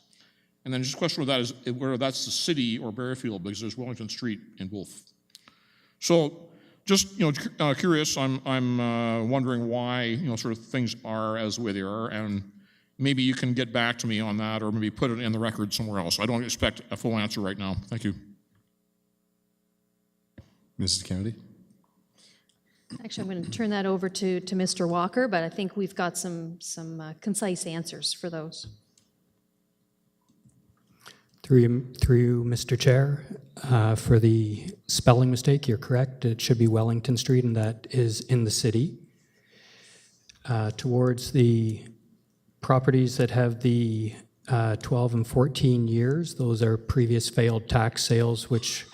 And then just a question of that is whether that's the city or Barrowfield, because there's Wellington Street in both. So just curious. I'm wondering why sort of things are as the way they are, and maybe you can get back to me on that, or maybe put it in the record somewhere else. I don't expect a full answer right now. Thank you. Mrs. Kennedy. Actually, I'm going to turn that over to Mr. Walker, but I think we've got some concise answers for those. Through you, Mr. Chair, for the spelling mistake, you're correct. It should be Wellington Street, and that is in the city. Towards the properties that have the 12 and 14 years, those are previous failed tax sales, which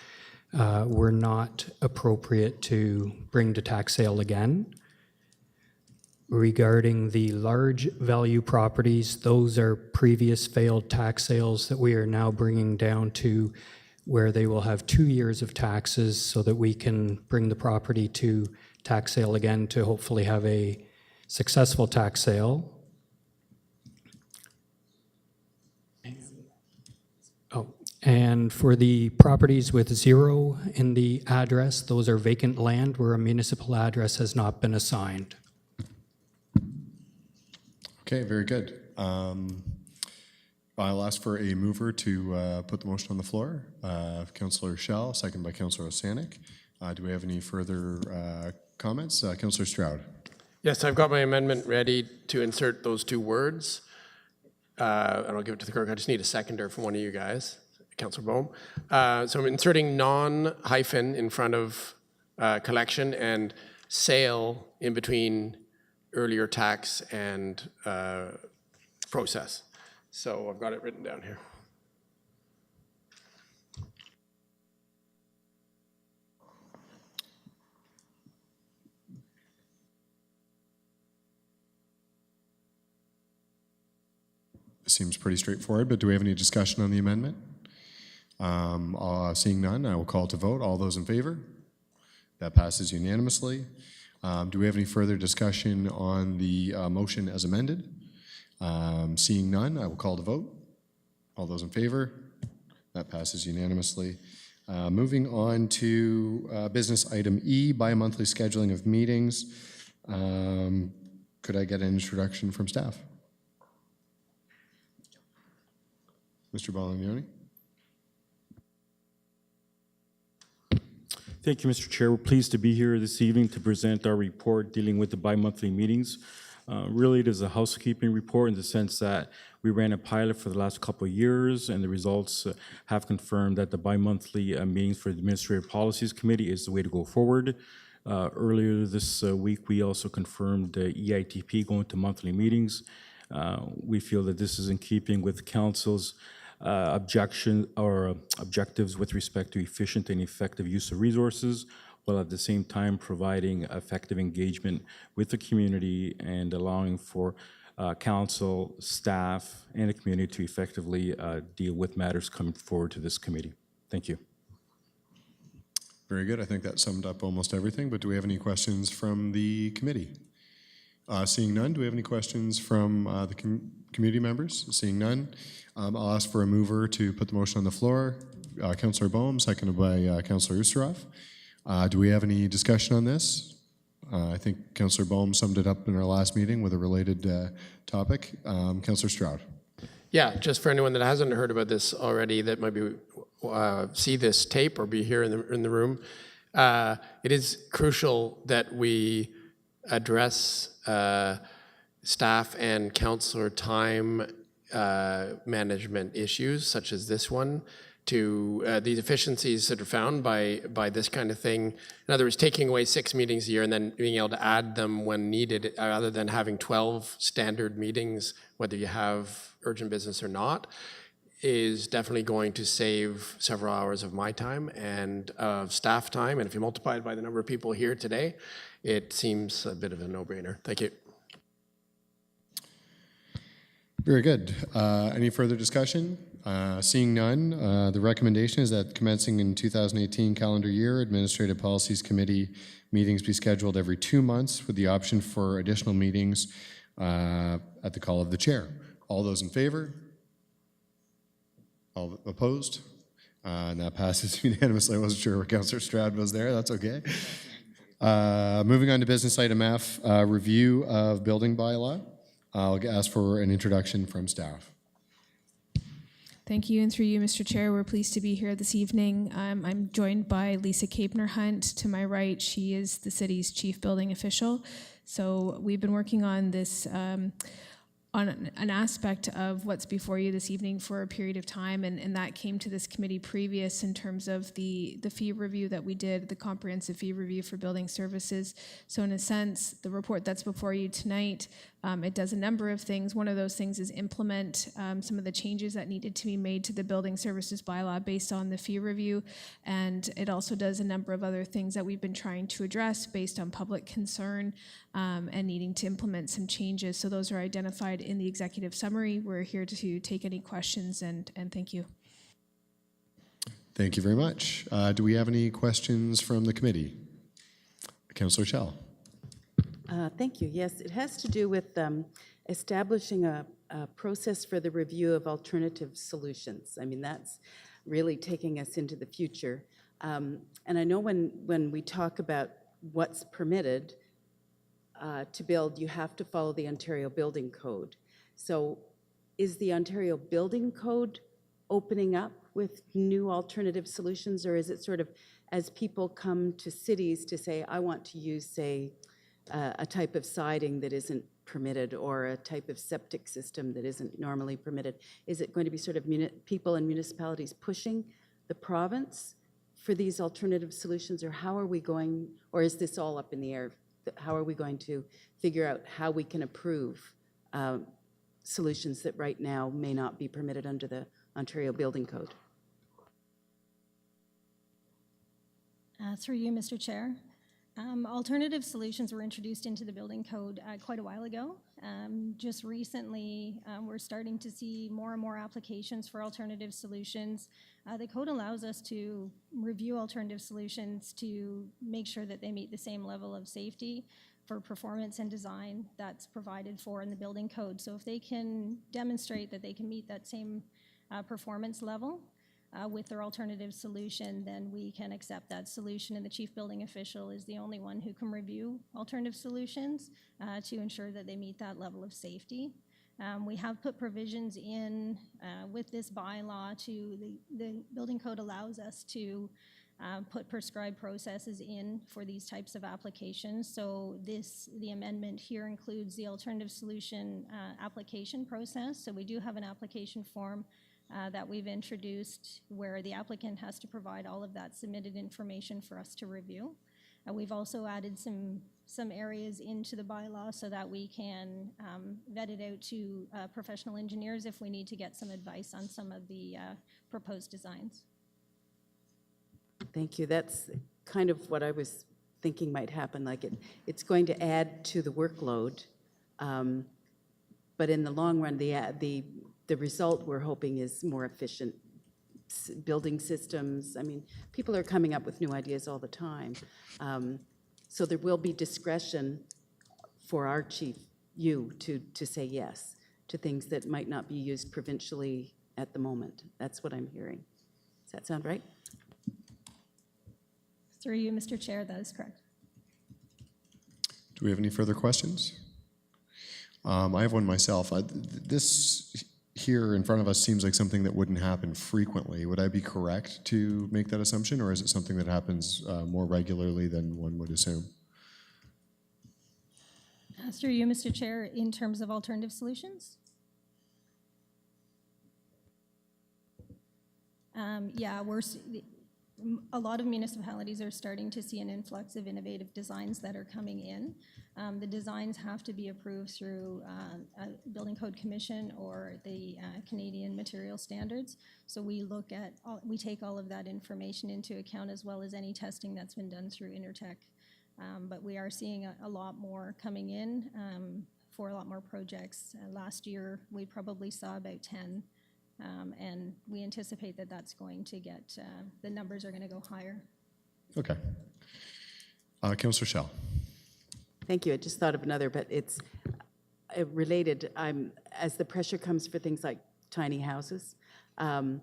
were not appropriate to bring to tax sale again. Regarding the large value properties, those are previous failed tax sales that we are now bringing down to where they will have 2 years of taxes so that we can bring the property to tax sale again to hopefully have a successful tax sale. And for the properties with 0 in the address, those are vacant land where a municipal address has not been assigned. Okay, very good. I'll ask for a mover to put the motion on the floor. Councillor Schell, second by Councillor Osanik. Do we have any further comments? Councillor Stroud. Yes, I've got my amendment ready to insert those 2 words. And I'll give it to the clerk. I just need a seconder from one of you guys, Councillor Bohm. So I'm inserting non-hyphen in front of collection and sale in between earlier tax and process. So I've got it written down here. Seems pretty straightforward, but do we have any discussion on the amendment? Seeing none, I will call to vote. All those in favor? That passes unanimously. Do we have any further discussion on the motion as amended? Seeing none, I will call to vote. All those in favor? That passes unanimously. Moving on to business item E, bi-monthly scheduling of meetings. Could I get an introduction from staff? Mr. Bolognoni? Thank you, Mr. Chair. We're pleased to be here this evening to present our report dealing with the bi-monthly meetings. Really, it is a housekeeping report in the sense that we ran a pilot for the last couple of years, and the results have confirmed that the bi-monthly meetings for the Administrative Policies Committee is the way to go forward. Earlier this week, we also confirmed the EITP going to monthly meetings. We feel that this is in keeping with Council's objectives with respect to efficient and effective use of resources, while at the same time providing effective engagement with the community and allowing for council, staff, and the community to effectively deal with matters coming forward to this committee. Thank you. Very good. I think that summed up almost everything, but do we have any questions from the committee? Seeing none, do we have any questions from the community members? Seeing none, I'll ask for a mover to put the motion on the floor. Councillor Boehm, seconded by Councillor Oosterhoff. Do we have any discussion on this? I think Councillor Boehm summed it up in our last meeting with a related topic. Councillor Stroud. Yeah, just for anyone that hasn't heard about this already, that might be see this tape or be here in the room, it is crucial that we address staff and councillor time management issues such as this one, to these efficiencies that are found by this kind of thing. In other words, taking away 6 meetings a year and then being able to add them when needed, rather than having 12 standard meetings, whether you have urgent business or not, is definitely going to save several hours of my time and of staff time. And if you multiply it by the number of people here today, it seems a bit of a no-brainer. Thank you. Very good. Any further discussion? Seeing none, the recommendation is that commencing in 2018 calendar year, Administrative Policies Committee meetings be scheduled every 2 months with the option for additional meetings at the call of the chair. All those in favor? All opposed? And that passes unanimously. I wasn't sure where Councillor Stroud was there. That's okay. Moving on to business item F, review of building bylaw. I'll ask for an introduction from staff. Thank you, and through you, Mr. Chair, we're pleased to be here this evening. I'm joined by Lisa Kapner-Hunt. To my right, she is the city's chief building official. So we've been working on this, on an aspect of what's before you this evening for a period of time, and that came to this committee previous in terms of the fee review that we did, the comprehensive fee review for building services. So in a sense, the report that's before you tonight, it does a number of things. One of those things is implement some of the changes that needed to be made to the building services bylaw based on the fee review, and it also does a number of other things that we've been trying to address based on public concern and needing to implement some changes. So those are identified in the executive summary. We're here to take any questions, and thank you. Thank you very much. Do we have any questions from the committee? Councillor Schell. Thank you. Yes, it has to do with establishing a process for the review of alternative solutions. I mean, that's really taking us into the future. And I know when we talk about what's permitted to build, you have to follow the Ontario Building Code. So is the Ontario Building Code opening up with new alternative solutions, or is it sort of as people come to cities to say, I want to use, say, a type of siding that isn't permitted or a type of septic system that isn't normally permitted? Is it going to be sort of people and municipalities pushing the province for these alternative solutions, or how are we going, or is this all up in the air? How are we going to figure out how we can approve solutions that right now may not be permitted under the Ontario Building Code? Through you, Mr. Chair. Alternative solutions were introduced into the building code quite a while ago. Just recently, we're starting to see more and more applications for alternative solutions. The code allows us to review alternative solutions to make sure that they meet the same level of safety for performance and design that's provided for in the building code. So if they can demonstrate that they can meet that same performance level, with their alternative solution, then we can accept that solution, and the chief building official is the only one who can review alternative solutions to ensure that they meet that level of safety. We have put provisions in with this bylaw to the building code allows us to put prescribed processes in for these types of applications. So the amendment here includes the alternative solution application process. So we do have an application form that we've introduced where the applicant has to provide all of that submitted information for us to review. We've also added some areas into the bylaw so that we can vet it out to professional engineers if we need to get some advice on some of the proposed designs. Thank you. That's kind of what I was thinking might happen. Like it's going to add to the workload, but in the long run, the result we're hoping is more efficient building systems. I mean, people are coming up with new ideas all the time. So there will be discretion for our chief, you, to say yes to things that might not be used provincially at the moment. That's what I'm hearing. Does that sound right? Through you, Mr. Chair, that is correct. Do we have any further questions? I have one myself. This here in front of us seems like something that wouldn't happen frequently. Would I be correct to make that assumption, or is it something that happens more regularly than one would assume? Through you, Mr. Chair, in terms of alternative solutions? Yeah, a lot of municipalities are starting to see an influx of innovative designs that are coming in. The designs have to be approved through a Building Code Commission or the Canadian Material Standards. So we take all of that information into account, as well as any testing that's been done through Intertech. But we are seeing a lot more coming in for a lot more projects. Last year, we probably saw about 10. And we anticipate that that's going to get, the numbers are going to go higher. Okay. Councillor Schell. Thank you. I just thought of another, but it's related. As the pressure comes for things like tiny houses, that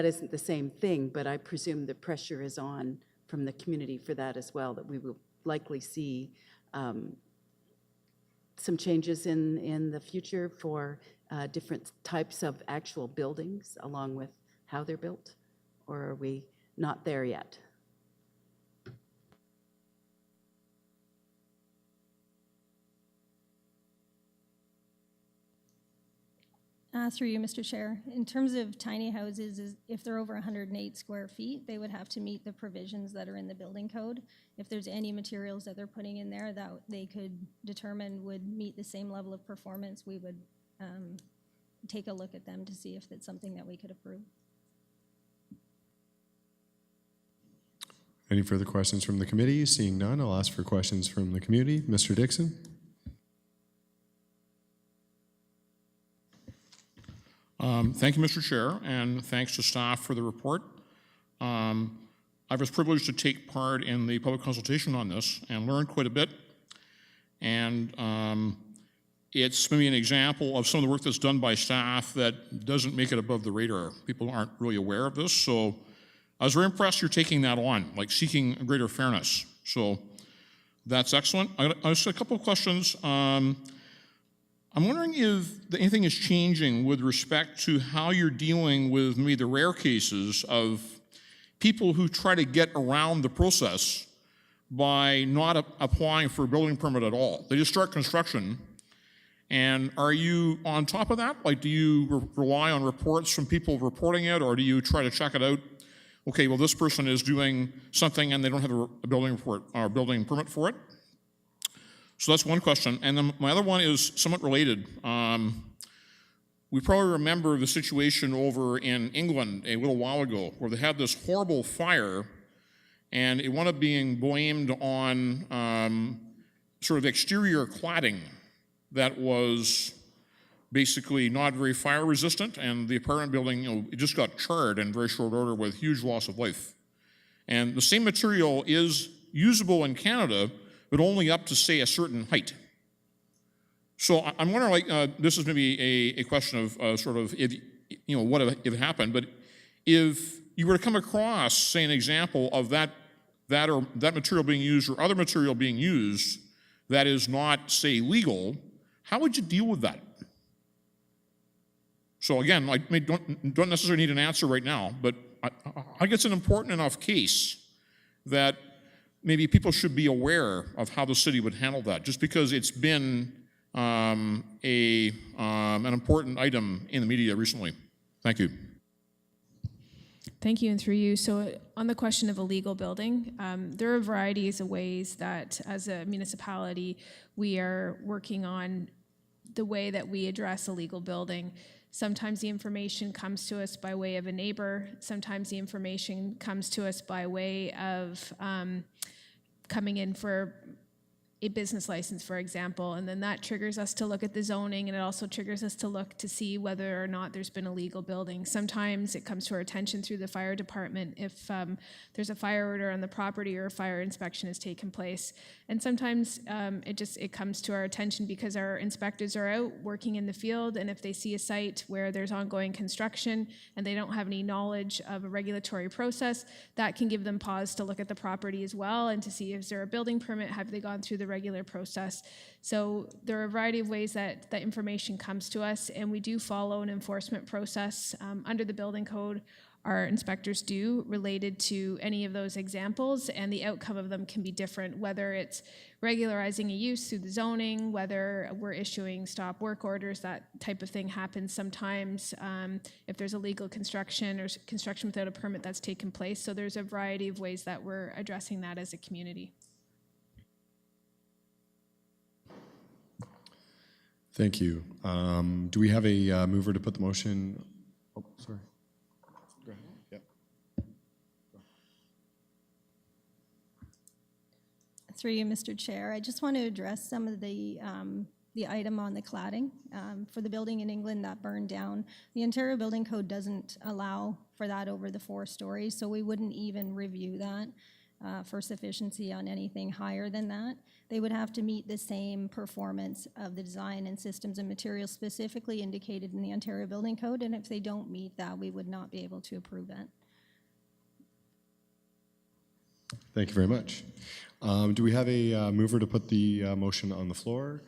isn't the same thing, but I presume the pressure is on from the community for that as well, that we will likely see some changes in the future for different types of actual buildings along with how they're built? Or are we not there yet? Through you, Mr. Chair. In terms of tiny houses, if they're over 108 square feet, they would have to meet the provisions that are in the building code. If there's any materials that they're putting in there that they could determine would meet the same level of performance, we would take a look at them to see if it's something that we could approve. Any further questions from the committee? Seeing none, I'll ask for questions from the community. Mr. Dixon? Thank you, Mr. Chair, and thanks to staff for the report. I was privileged to take part in the public consultation on this and learned quite a bit. And it's maybe an example of some of the work that's done by staff that doesn't make it above the radar. People aren't really aware of this. So I was very impressed you're taking that on, like seeking greater fairness. So that's excellent. I just a couple of questions. I'm wondering if anything is changing with respect to how you're dealing with maybe the rare cases of people who try to get around the process by not applying for a building permit at all. They just start construction. And are you on top of that? Like, do you rely on reports from people reporting it, or do you try to check it out? Okay, well, this person is doing something and they don't have a building report or building permit for it. So that's one question. And then my other one is somewhat related. We probably remember the situation over in England a little while ago where they had this horrible fire and it wound up being blamed on sort of exterior cladding that was basically not very fire resistant, and the apartment building, it just got charred in very short order with huge loss of life. And the same material is usable in Canada, but only up to, say, a certain height. So I'm wondering, this is maybe a question of sort of, if it happened, but if you were to come across, say, an example of that material being used or other material being used that is not, say, legal, how would you deal with that? So again, I don't necessarily need an answer right now, but I think it's an important enough case that maybe people should be aware of how the city would handle that, just because it's been an important item in the media recently. Thank you. Thank you, and through you. So on the question of a legal building, there are varieties of ways that as a municipality, we are working on the way that we address a legal building. Sometimes the information comes to us by way of a neighbor. Sometimes the information comes to us by way of coming in for a business license, for example, and then that triggers us to look at the zoning, and it also triggers us to look to see whether or not there's been a legal building. Sometimes it comes to our attention through the fire department if there's a fire order on the property or a fire inspection has taken place. And sometimes it comes to our attention because our inspectors are out working in the field, and if they see a site where there's ongoing construction and they don't have any knowledge of a regulatory process, that can give them pause to look at the property as well and to see is there a building permit, have they gone through the regular process. So there are a variety of ways that that information comes to us, and we do follow an enforcement process under the building code. Our inspectors do related to any of those examples, and the outcome of them can be different, whether it's regularizing a use through the zoning, whether we're issuing stop work orders, that type of thing happens sometimes if there's illegal construction or construction without a permit that's taken place. So there's a variety of ways that we're addressing that as a community. Thank you. Do we have a mover to put the motion? Oh, sorry. Go ahead. Yep. Through you, Mr. Chair, I just want to address some of the item on the cladding for the building in England that burned down. The Ontario Building Code doesn't allow for that over the 4 stories, so we wouldn't even review that for sufficiency on anything higher than that. They would have to meet the same performance of the design and systems and materials specifically indicated in the Ontario Building Code, and if they don't meet that, we would not be able to approve it. Thank you very much. Do we have a mover to put the motion on the floor?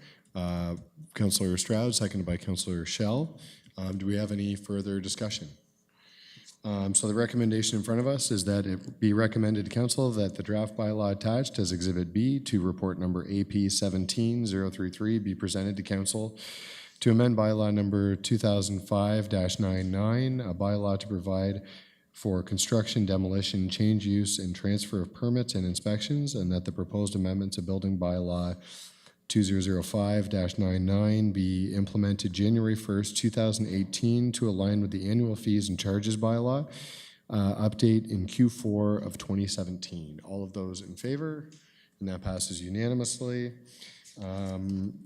Councillor Stroud, seconded by Councillor Schell. Do we have any further discussion? So the recommendation in front of us is that it be recommended to Council that the draft bylaw attached as Exhibit B to report number AP 17033 be presented to Council to amend bylaw number 2005-99, a bylaw to provide for construction, demolition, change use, and transfer of permits and inspections, and that the proposed amendments of building bylaw 2005-99 be implemented January 1st, 2018 to align with the annual fees and charges bylaw, update in Q4 of 2017. All of those in favor, and that passes unanimously.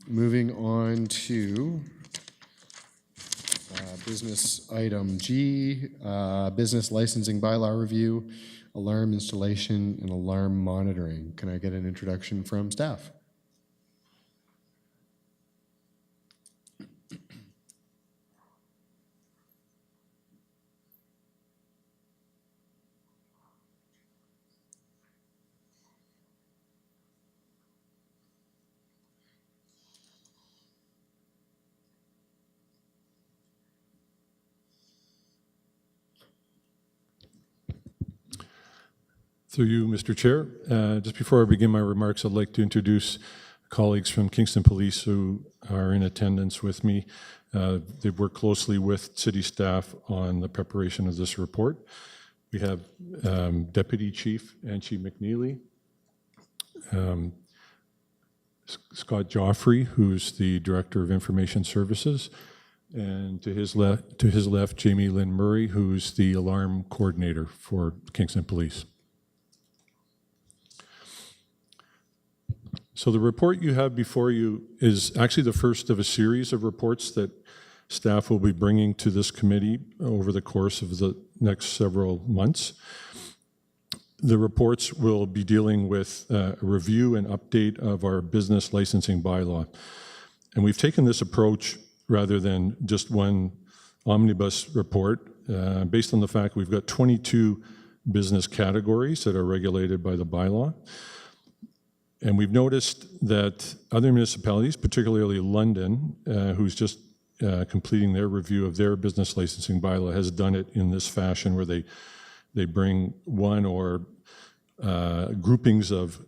Moving on to business item G, business licensing bylaw review, alarm installation, and alarm monitoring. Can I get an introduction from staff? Through you, Mr. Chair. Just before I begin my remarks, I'd like to introduce colleagues from Kingston Police who are in attendance with me. They've worked closely with city staff on the preparation of this report. We have Deputy Chief Angie McNeely, Scott Joffrey, who's the Director of Information Services, and to his left, Jamie Lynn Murray, who's the Alarm Coordinator for Kingston Police. So the report you have before you is actually the first of a series of reports that staff will be bringing to this committee over the course of the next several months. The reports will be dealing with a review and update of our business licensing bylaw. And we've taken this approach rather than just one omnibus report, based on the fact we've got 22 business categories that are regulated by the bylaw. And we've noticed that other municipalities, particularly London, who's just completing their review of their business licensing bylaw, has done it in this fashion where they bring one or groupings of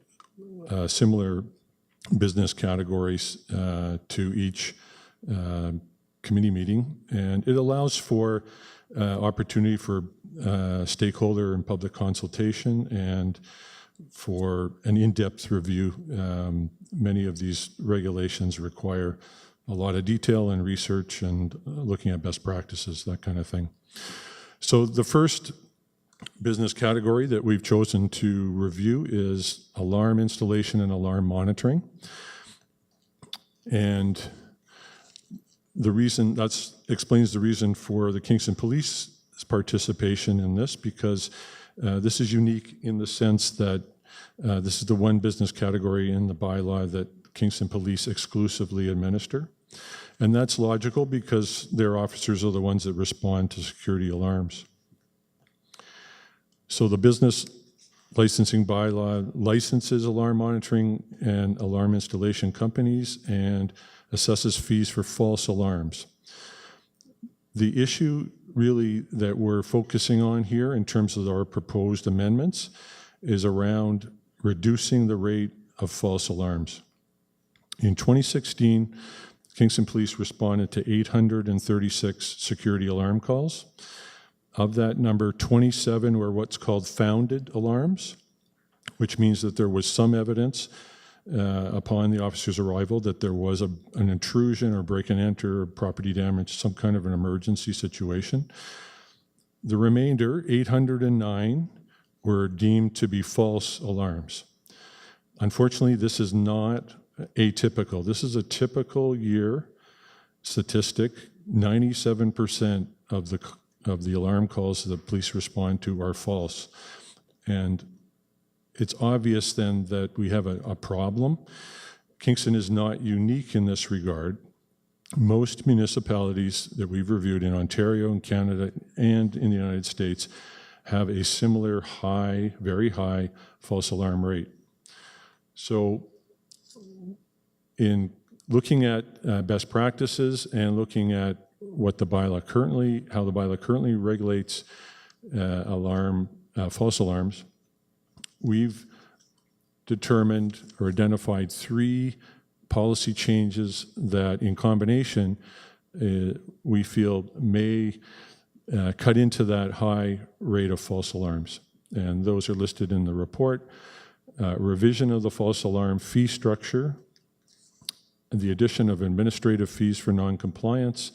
similar business categories to each committee meeting. And it allows for opportunity for stakeholder and public consultation and for an in-depth review. Many of these regulations require a lot of detail and research and looking at best practices, that kind of thing. So the first business category that we've chosen to review is alarm installation and alarm monitoring. And the reason, that explains the reason for the Kingston Police's participation in this, because this is unique in the sense that this is the one business category in the bylaw that Kingston Police exclusively administer. And that's logical because their officers are the ones that respond to security alarms. So the business licensing bylaw licenses alarm monitoring and alarm installation companies and assesses fees for false alarms. The issue really that we're focusing on here in terms of our proposed amendments is around reducing the rate of false alarms. In 2016, Kingston Police responded to 836 security alarm calls. Of that number, 27 were what's called founded alarms, which means that there was some evidence upon the officer's arrival that there was an intrusion or break and enter or property damage, some kind of an emergency situation. The remainder, 809, were deemed to be false alarms. Unfortunately, this is not atypical. This is a typical year statistic. 97% of the alarm calls that the police respond to are false. And it's obvious then that we have a problem. Kingston is not unique in this regard. Most municipalities that we've reviewed in Ontario and Canada and in the United States have a similar high, very high false alarm rate. So in looking at best practices and looking at what the bylaw currently, how the bylaw currently regulates false alarms, we've determined or identified 3 policy changes that in combination we feel may cut into that high rate of false alarms. And those are listed in the report. Revision of the false alarm fee structure, the addition of administrative fees for non-compliance,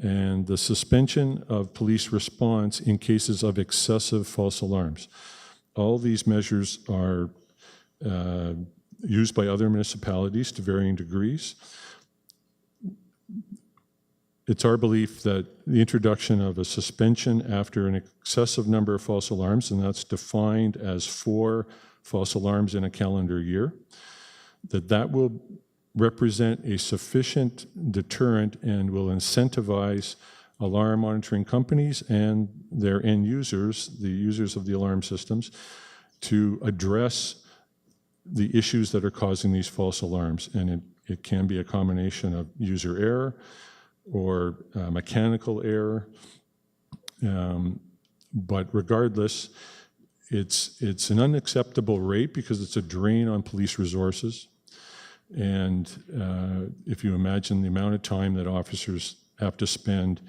and the suspension of police response in cases of excessive false alarms. All these measures are used by other municipalities to varying degrees. It's our belief that the introduction of a suspension after an excessive number of false alarms, and that's defined as 4 false alarms in a calendar year, that will represent a sufficient deterrent and will incentivize alarm monitoring companies and their end users, the users of the alarm systems, to address the issues that are causing these false alarms. And it can be a combination of user error or mechanical error. But regardless, it's an unacceptable rate because it's a drain on police resources. And if you imagine the amount of time that officers have to spend,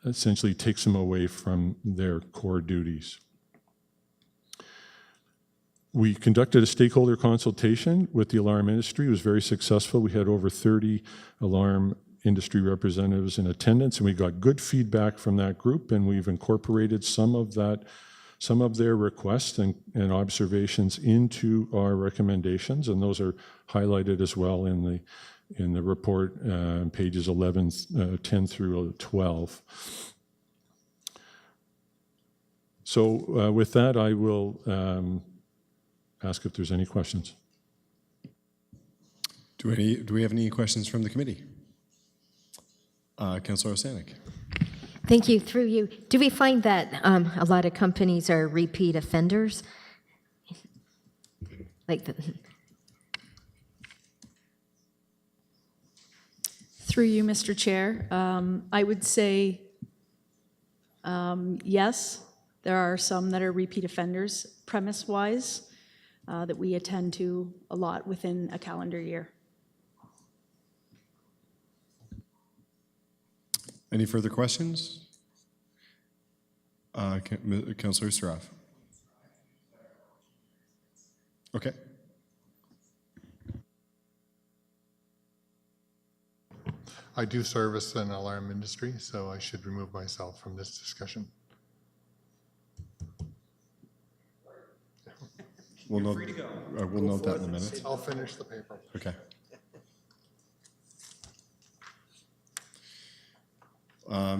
essentially takes them away from their core duties. We conducted a stakeholder consultation with the alarm industry. It was very successful. We had over 30 alarm industry representatives in attendance, and we got good feedback from that group, and we've incorporated some of that some of their requests and observations into our recommendations, and those are highlighted as well in the report, pages 10 through 12. So with that, I will ask if there's any questions. Do we have any questions from the committee? Councillor Osanik. Thank you. Through you, do we find that a lot of companies are repeat offenders? Through you, Mr. Chair, I would say yes, there are some that are repeat offenders premise-wise that we attend to a lot within a calendar year. Any further questions? Councillor Straff. Okay. I do service an alarm industry, so I should remove myself from this discussion. We'll note, we'll note that in a minute. I'll finish the paper. Okay.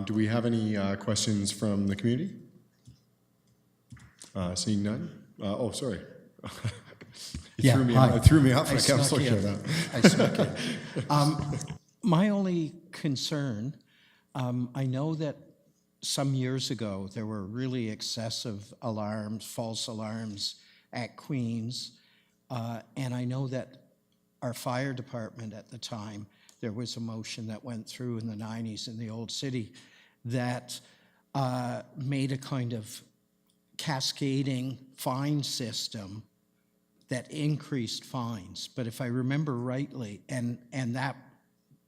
Do we have any questions from the community? Seeing none? Oh, sorry. It threw me off. I snuck in. I snuck in. My only concern, I know that some years ago there were really excessive alarms, false alarms at Queen's, and I know that our fire department at the time, there was a motion that went through in the 90s in the old city that made a kind of cascading fine system that increased fines. But if I remember rightly, and that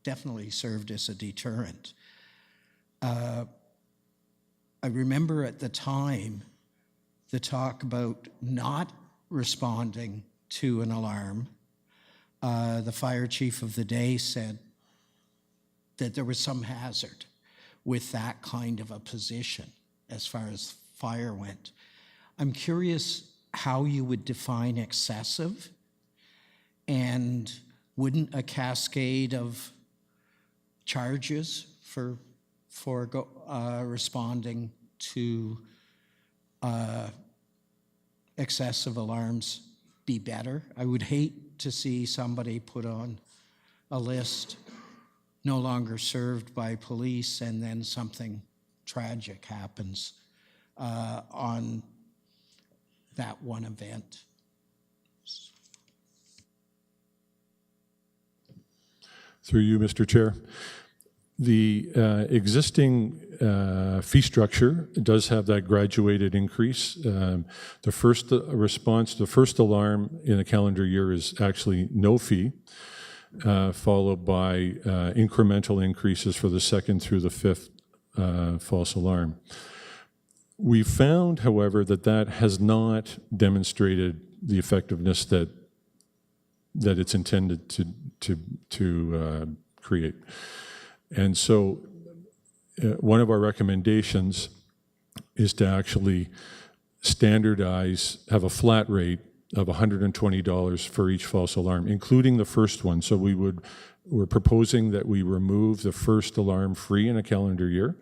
definitely served as a deterrent. I remember at the time the talk about not responding to an alarm. The fire chief of the day said that there was some hazard with that kind of a position as far as fire went. I'm curious how you would define excessive, and wouldn't a cascade of charges for responding to excessive alarms be better? I would hate to see somebody put on a list no longer served by police and then something tragic happens on that one event. Through you, Mr. Chair. The existing fee structure does have that graduated increase. The first response, the first alarm in a calendar year is actually no fee, followed by incremental increases for the second through the fifth false alarm. We found, however, that has not demonstrated the effectiveness that it's intended to create. And so one of our recommendations is to actually standardize, have a flat rate of $120 for each false alarm, including the first one. So we're proposing that we remove the first alarm free in a calendar year,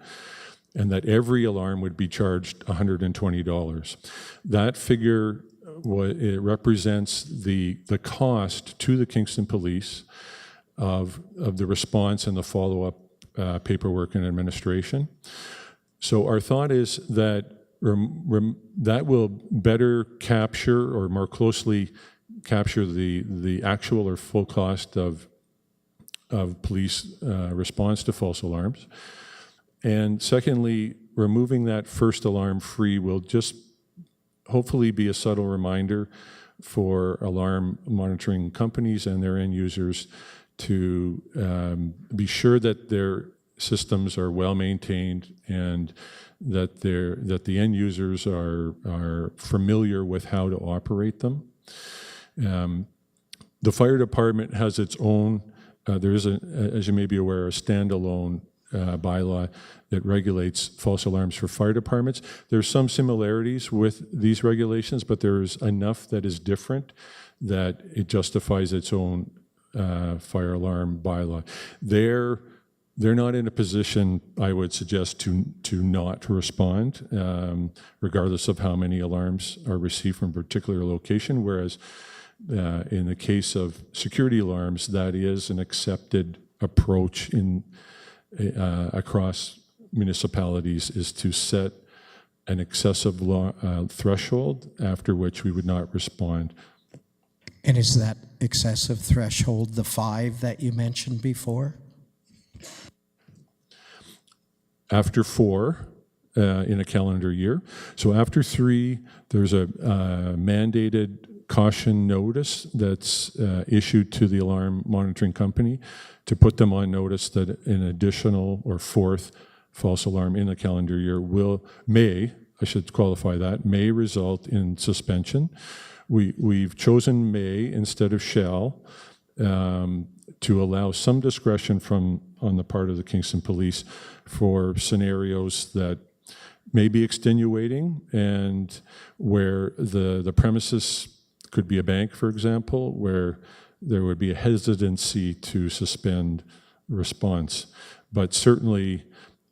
and that every alarm would be charged $120. That figure, it represents the cost to the Kingston Police of the response and the follow-up paperwork and administration. So our thought is that that will better capture or more closely capture the actual or full cost of police response to false alarms. And secondly, removing that first alarm free will just hopefully be a subtle reminder for alarm monitoring companies and their end users to be sure that their systems are well maintained and that the end users are familiar with how to operate them. The fire department has its own, there is, as you may be aware, a standalone bylaw that regulates false alarms for fire departments. There's some similarities with these regulations, but there's enough that is different that it justifies its own fire alarm bylaw. They're not in a position, I would suggest, to not respond, regardless of how many alarms are received from a particular location, whereas in the case of security alarms, that is an accepted approach across municipalities, is to set an excessive threshold after which we would not respond. And is that excessive threshold the 5 that you mentioned before? After 4 in a calendar year. So after 3, there's a mandated caution notice that's issued to the alarm monitoring company to put them on notice that an additional or 4th false alarm in the calendar year may result in suspension. We've chosen may instead of shall to allow some discretion on the part of the Kingston Police for scenarios that may be extenuating and where the premises could be a bank, for example, where there would be a hesitancy to suspend response. But certainly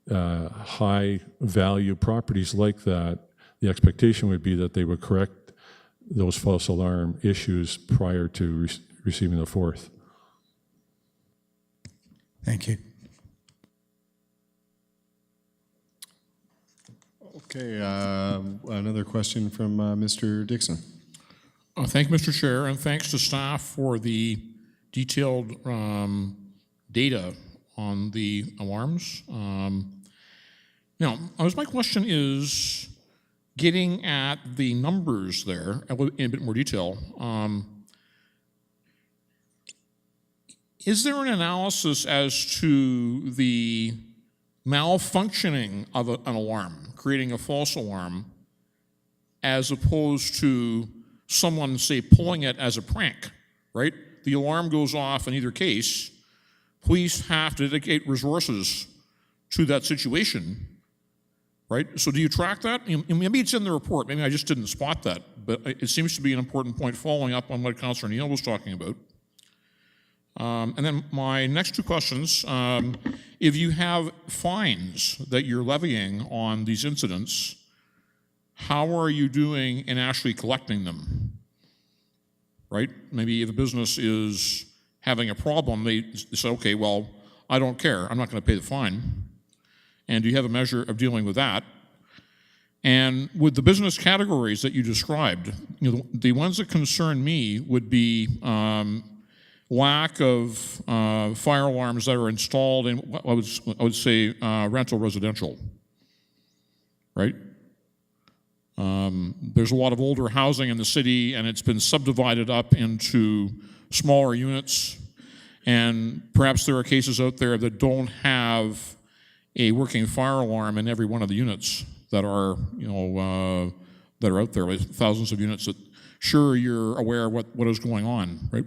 high value properties like that, the expectation would be that they would correct those false alarm issues prior to receiving the 4th. Thank you. Okay, another question from Mr. Dixon. Thank you, Mr. Chair, and thanks to staff for the detailed data on the alarms. Now, my question is getting at the numbers there in a bit more detail. Is there an analysis as to the malfunctioning of an alarm, creating a false alarm, as opposed to someone, say, pulling it as a prank, right? The alarm goes off in either case. Police have to dedicate resources to that situation, right? So do you track that? Maybe it's in the report. Maybe I just didn't spot that, but it seems to be an important point following up on what Councillor Neal was talking about. And then my next 2 questions, if you have fines that you're levying on these incidents, how are you doing in actually collecting them, right? Maybe if a business is having a problem, they say, okay, well, I don't care. I'm not going to pay the fine. And do you have a measure of dealing with that? And with the business categories that you described, the ones that concern me would be lack of fire alarms that are installed in, I would say, rental residential, right? There's a lot of older housing in the city, and it's been subdivided up into smaller units, and perhaps there are cases out there that don't have a working fire alarm in every one of the units that are, that are out there, like thousands of units that, sure, you're aware of what is going on, right?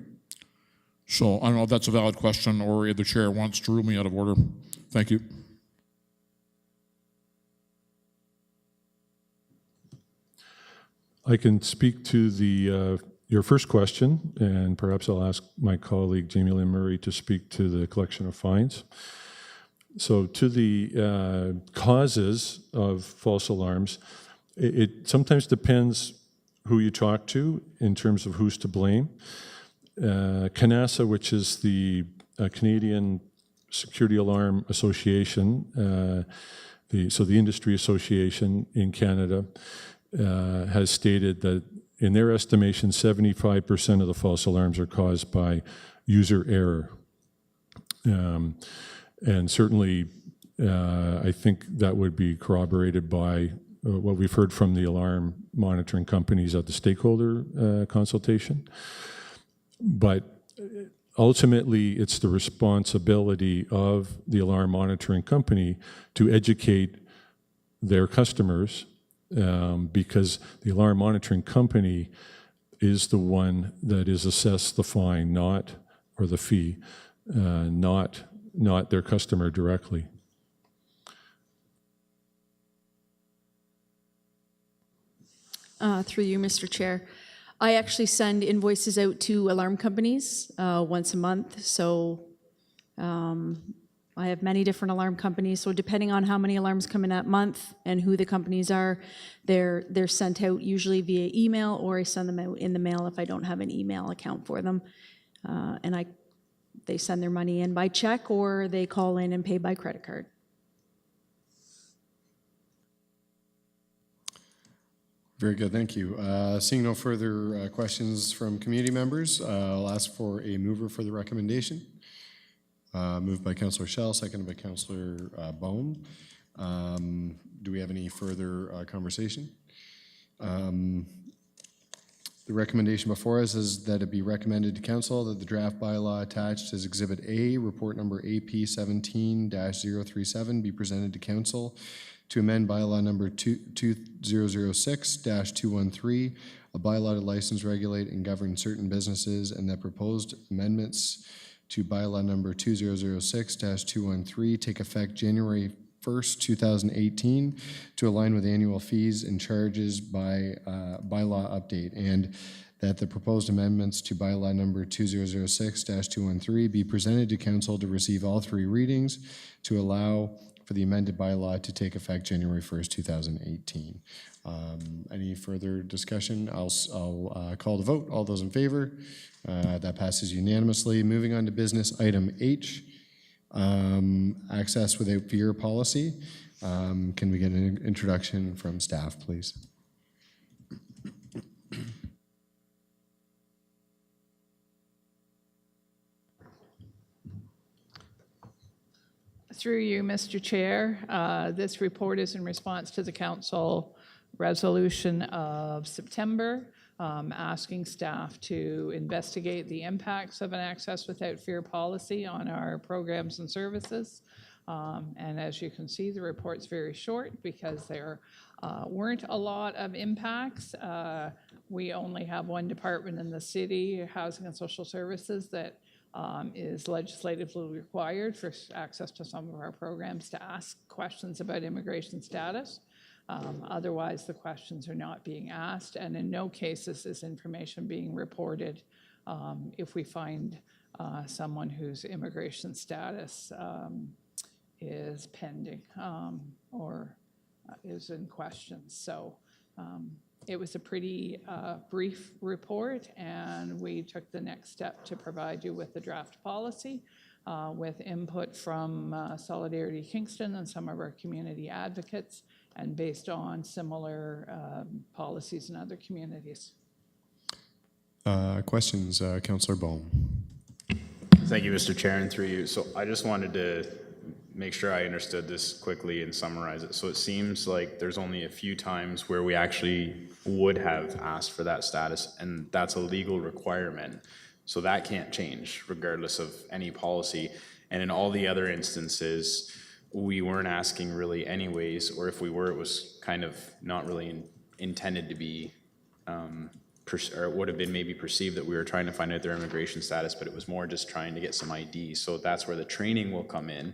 So I don't know if that's a valid question or if the chair wants to rule me out of order. Thank you. I can speak to your first question, and perhaps I'll ask my colleague Jamie Lynn Murray to speak to the collection of fines. So to the causes of false alarms, it sometimes depends who you talk to in terms of who's to blame. CANASA, which is the Canadian Security Alarm Association, so the industry association in Canada, has stated that in their estimation, 75% of the false alarms are caused by user error. And certainly, I think that would be corroborated by what we've heard from the alarm monitoring companies at the stakeholder consultation. But ultimately, it's the responsibility of the alarm monitoring company to educate their customers, because the alarm monitoring company is the one that is assessed the fine, or the fee, not their customer directly. Through you, Mr. Chair. I actually send invoices out to alarm companies once a month, so I have many different alarm companies, so depending on how many alarms come in that month and who the companies are, they're sent out usually via email, or I send them out in the mail if I don't have an email account for them. And they send their money in by check, or they call in and pay by credit card. Very good, thank you. Seeing no further questions from community members, I'll ask for a mover for the recommendation. Moved by Councillor Schell, seconded by Councillor Bohm. Do we have any further conversation? The recommendation before us is that it be recommended to Council that the draft bylaw attached as Exhibit A, report number AP 17-037, be presented to Council to amend bylaw number 2006-213, a bylaw to license, regulate, and govern certain businesses, and that proposed amendments to bylaw number 2006-213 take effect January 1st, 2018 to align with annual fees and charges by bylaw update, and that the proposed amendments to bylaw number 2006-213 be presented to Council to receive all three readings to allow for the amended bylaw to take effect January 1st, 2018. Any further discussion? I'll call the vote. All those in favor? That passes unanimously. Moving on to business item H, access without fear policy. Can we get an introduction from staff, please? Through you, Mr. Chair, this report is in response to the Council resolution of September, asking staff to investigate the impacts of an access without fear policy on our programs and services. And as you can see, the report's very short because there weren't a lot of impacts. We only have one department in the city, Housing and Social Services, that is legislatively required for access to some of our programs to ask questions about immigration status. Otherwise, the questions are not being asked, and in no cases is information being reported if we find someone whose immigration status is pending or is in question. So it was a pretty brief report, and we took the next step to provide you with the draft policy with input from Solidarity Kingston and some of our community advocates, and based on similar policies in other communities. Questions, Councillor Bohm. Thank you, Mr. Chair, and through you. So I just wanted to make sure I understood this quickly and summarize it. So it seems like there's only a few times where we actually would have asked for that status, and that's a legal requirement. So that can't change regardless of any policy. And in all the other instances, we weren't asking really anyways, or if we were, it was kind of not really intended to be, or it would have been maybe perceived that we were trying to find out their immigration status, but it was more just trying to get some ID. So that's where the training will come in.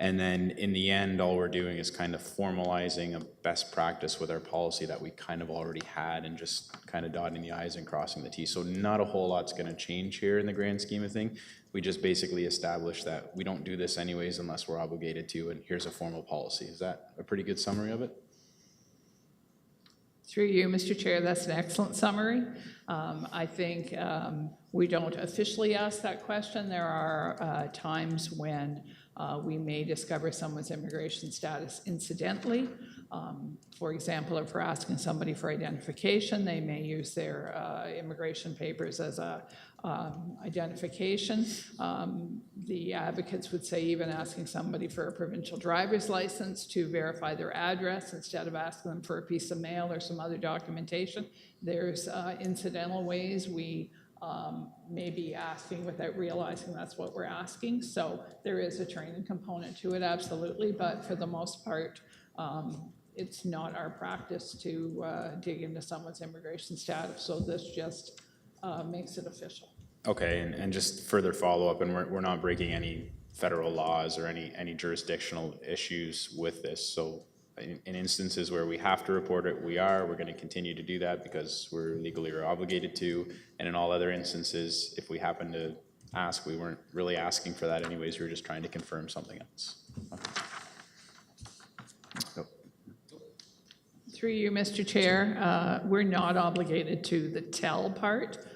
And then in the end, all we're doing is kind of formalizing a best practice with our policy that we kind of already had and just kind of dotting the I's and crossing the T's. So not a whole lot's going to change here in the grand scheme of things. We just basically established that we don't do this anyways unless we're obligated to, and here's a formal policy. Is that a pretty good summary of it? Through you, Mr. Chair, that's an excellent summary. I think we don't officially ask that question. There are times when we may discover someone's immigration status incidentally. For example, if we're asking somebody for identification, they may use their immigration papers as a identification. The advocates would say even asking somebody for a provincial driver's license to verify their address instead of asking them for a piece of mail or some other documentation. There's incidental ways we may be asking without realizing that's what we're asking. So there is a training component to it, absolutely, but for the most part, it's not our practice to dig into someone's immigration status, so this just makes it official. Okay, and just further follow-up, and we're not breaking any federal laws or any jurisdictional issues with this, so in instances where we have to report it, we're going to continue to do that because we're legally obligated to. And in all other instances, if we happen to ask, we weren't really asking for that anyways, we were just trying to confirm something else. Okay. Through you, Mr. Chair, we're not obligated to the tell part.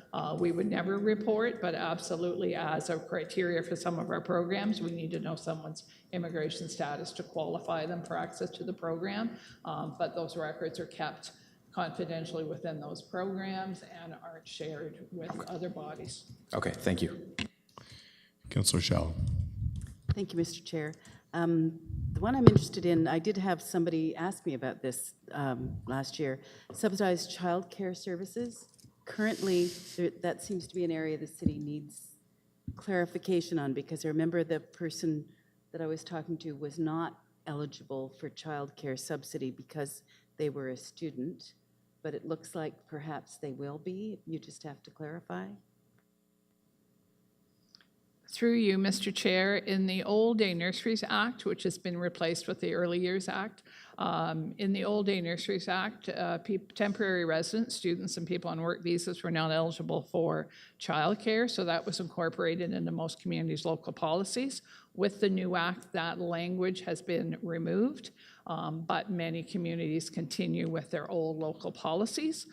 We would never report, but absolutely as a criteria for some of our programs, we need to know someone's immigration status to qualify them for access to the program. But those records are kept confidentially within those programs and aren't shared with other bodies. Okay, thank you. Councillor Shell. Thank you, Mr. Chair. The one I'm interested in, I did have somebody ask me about this last year, subsidized childcare services. Currently, that seems to be an area the city needs clarification on, because I remember the person that I was talking to was not eligible for childcare subsidy because they were a student, but it looks like perhaps they will be. You just have to clarify. Through you, Mr. Chair, in the old Day Nurseries Act, which has been replaced with the Early Years Act, in the old Day Nurseries Act, temporary residents, students, and people on work visas were not eligible for childcare, so that was incorporated into most communities' local policies. With the new act, that language has been removed, but many communities continue with their old local policies,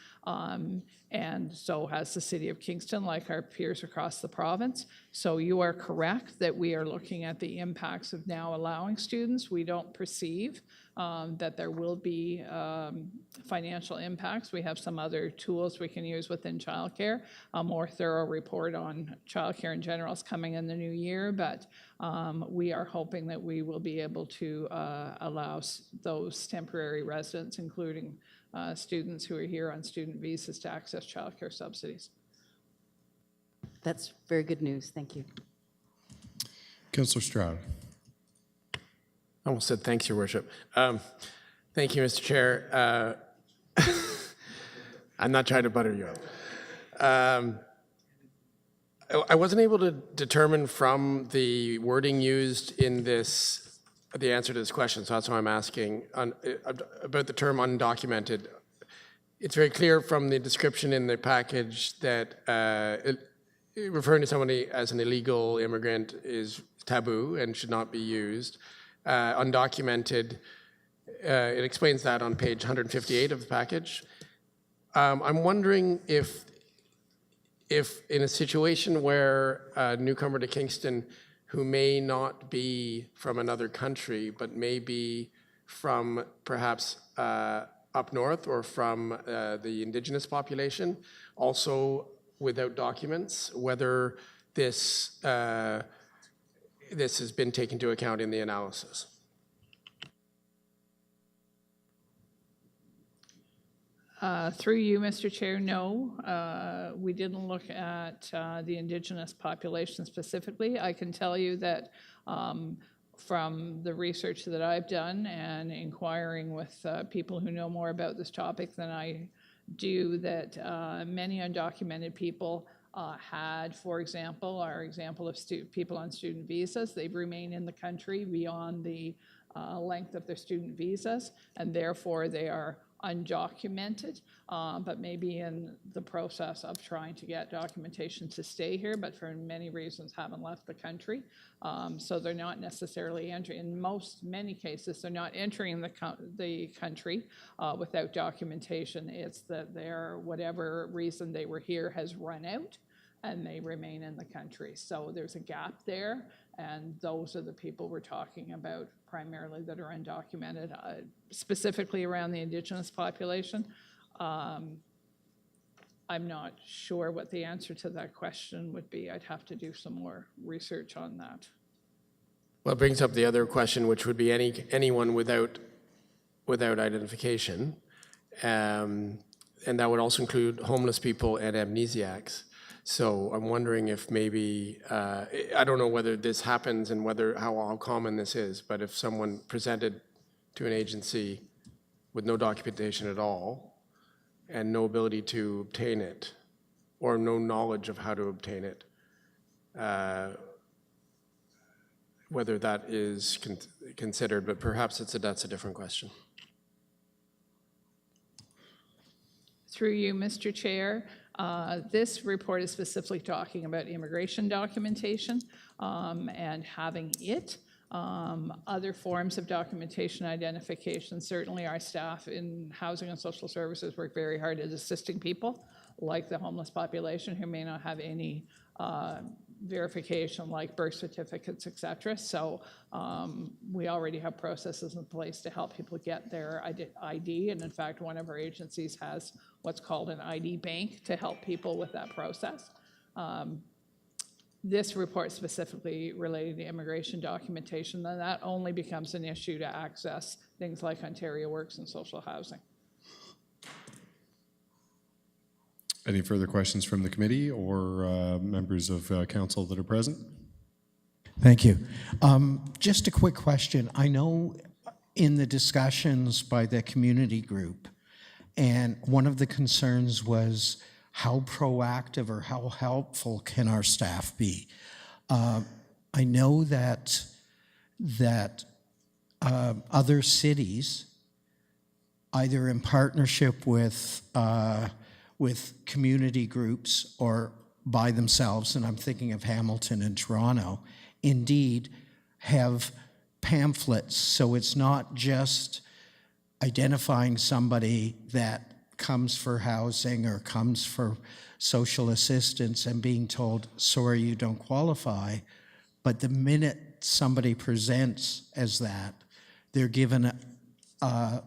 and so has the City of Kingston, like our peers across the province. So you are correct that we are looking at the impacts of now allowing students. We don't perceive that there will be financial impacts. We have some other tools we can use within childcare. A more thorough report on childcare in general is coming in the new year, but we are hoping that we will be able to allow those temporary residents, including students who are here on student visas, to access childcare subsidies. That's very good news. Thank you. Councillor Stroud. I almost said thanks, Your Worship. Thank you, Mr. Chair. I'm not trying to butter you up. I wasn't able to determine from the wording used in this the answer to this question, so that's why I'm asking about the term undocumented. It's very clear from the description in the package that referring to somebody as an illegal immigrant is taboo and should not be used. Undocumented, it explains that on page 158 of the package. I'm wondering if in a situation where a newcomer to Kingston who may not be from another country, but may be from perhaps up north or from the Indigenous population, also without documents, whether this has been taken into account in the analysis. Through you, Mr. Chair, no. We didn't look at the Indigenous population specifically. I can tell you that from the research that I've done and inquiring with people who know more about this topic than I do, that many undocumented people had, for example, our example of people on student visas, they've remained in the country beyond the length of their student visas, and therefore they are undocumented, but maybe in the process of trying to get documentation to stay here, but for many reasons haven't left the country. So they're not necessarily entering, in many cases, they're not entering the country without documentation. It's that whatever reason they were here has run out and they remain in the country. So there's a gap there, and those are the people we're talking about primarily that are undocumented, specifically around the Indigenous population. I'm not sure what the answer to that question would be. I'd have to do some more research on that. Well, it brings up the other question, which would be anyone without identification, and that would also include homeless people and amnesiacs. So I'm wondering if maybe, I don't know whether this happens and how common this is, but if someone presented to an agency with no documentation at all and no ability to obtain it, or no knowledge of how to obtain it, whether that is considered, but perhaps that's a different question. Through you, Mr. Chair, this report is specifically talking about immigration documentation and having it. Other forms of documentation identification, certainly our staff in Housing and Social Services work very hard at assisting people like the homeless population who may not have any verification like birth certificates, et cetera. So we already have processes in place to help people get their ID. And in fact, one of our agencies has what's called an ID bank to help people with that process. This report specifically relating to immigration documentation, then that only becomes an issue to access things like Ontario Works and social housing. Any further questions from the committee or members of council that are present? Thank you. Just a quick question. I know in the discussions by the community group, and one of the concerns was how proactive or how helpful can our staff be? I know that other cities, either in partnership with community groups or by themselves, and I'm thinking of Hamilton and Toronto, indeed have pamphlets. So it's not just identifying somebody that comes for housing or comes for social assistance and being told, sorry, you don't qualify. But the minute somebody presents as that, they're given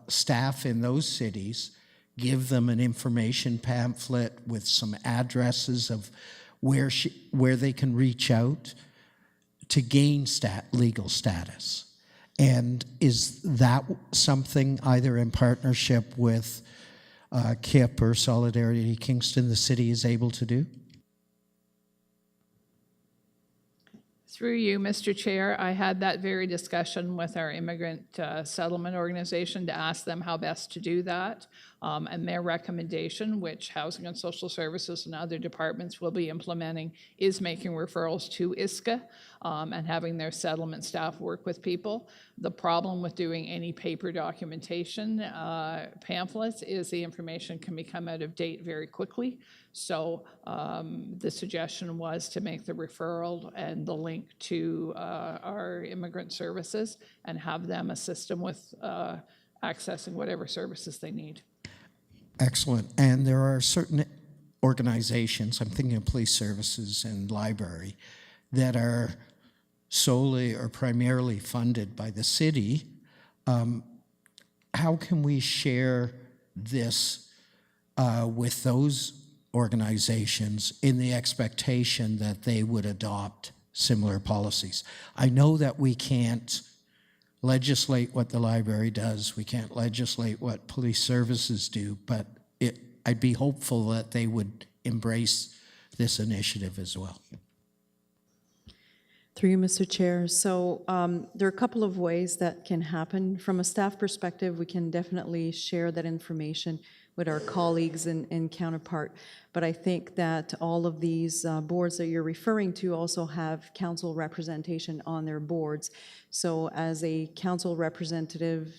staff in those cities give them an information pamphlet with some addresses of where they can reach out to gain legal status. And is that something either in partnership with KIP or Solidarity Kingston the city is able to do? Through you, Mr. Chair, I had that very discussion with our immigrant settlement organization to ask them how best to do that. And their recommendation, which Housing and Social Services and other departments will be implementing, is making referrals to ISCA and having their settlement staff work with people. The problem with doing any paper documentation pamphlets is the information can become out of date very quickly. So the suggestion was to make the referral and the link to our immigrant services and have them assist them with accessing whatever services they need. Excellent. And there are certain organizations, I'm thinking of police services and library, that are solely or primarily funded by the city. How can we share this with those organizations in the expectation that they would adopt similar policies? I know that we can't legislate what the library does, we can't legislate what police services do, but I'd be hopeful that they would embrace this initiative as well. Through you, Mr. Chair. So there are a couple of ways that can happen. From a staff perspective, we can definitely share that information with our colleagues and counterpart. But I think that all of these boards that you're referring to also have council representation on their boards. So as a council representative,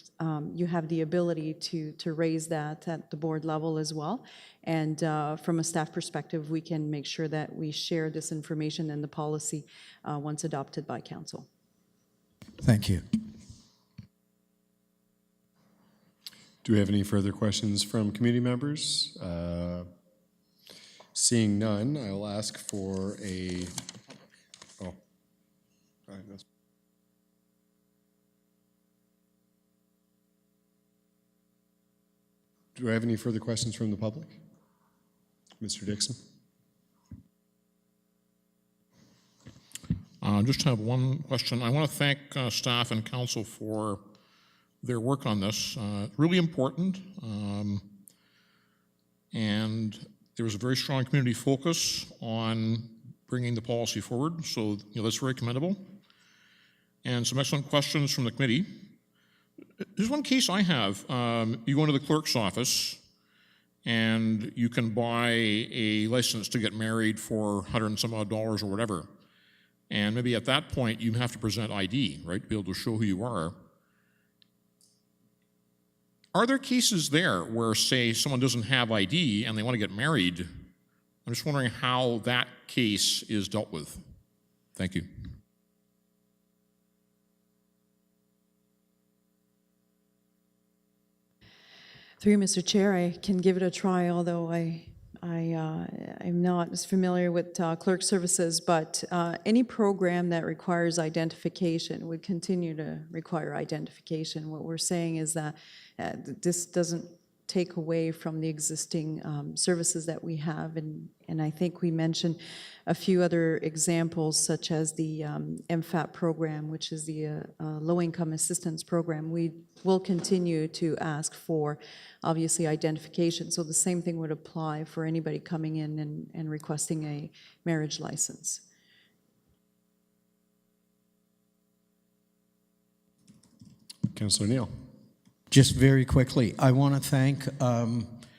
you have the ability to raise that at the board level as well. And from a staff perspective, we can make sure that we share this information and the policy once adopted by council. Thank you. Do we have any further questions from committee members? Seeing none, I'll ask for a... Oh. All right, that's... Do I have any further questions from the public? Mr. Dixon? Just have one question. I want to thank staff and council for their work on this. Really important. And there was a very strong community focus on bringing the policy forward. So that's very commendable. And some excellent questions from the committee. There's one case I have. You go into the clerk's office and you can buy a license to get married for $100 and some odd or whatever. And maybe at that point you have to present ID, right, to be able to show who you are. are there cases there where, say, someone doesn't have ID and they want to get married? I'm just wondering how that case is dealt with. Thank you. Through you, Mr. Chair, I can give it a try, although I'm not as familiar with clerk services, but any program that requires identification would continue to require identification. What we're saying is that this doesn't take away from the existing services that we have, and I think we mentioned a few other examples, such as the MFAP program, which is the low-income assistance program. We will continue to ask for, obviously, identification, so the same thing would apply for anybody coming in and requesting a marriage license. Councillor Neal. Just very quickly, I want to thank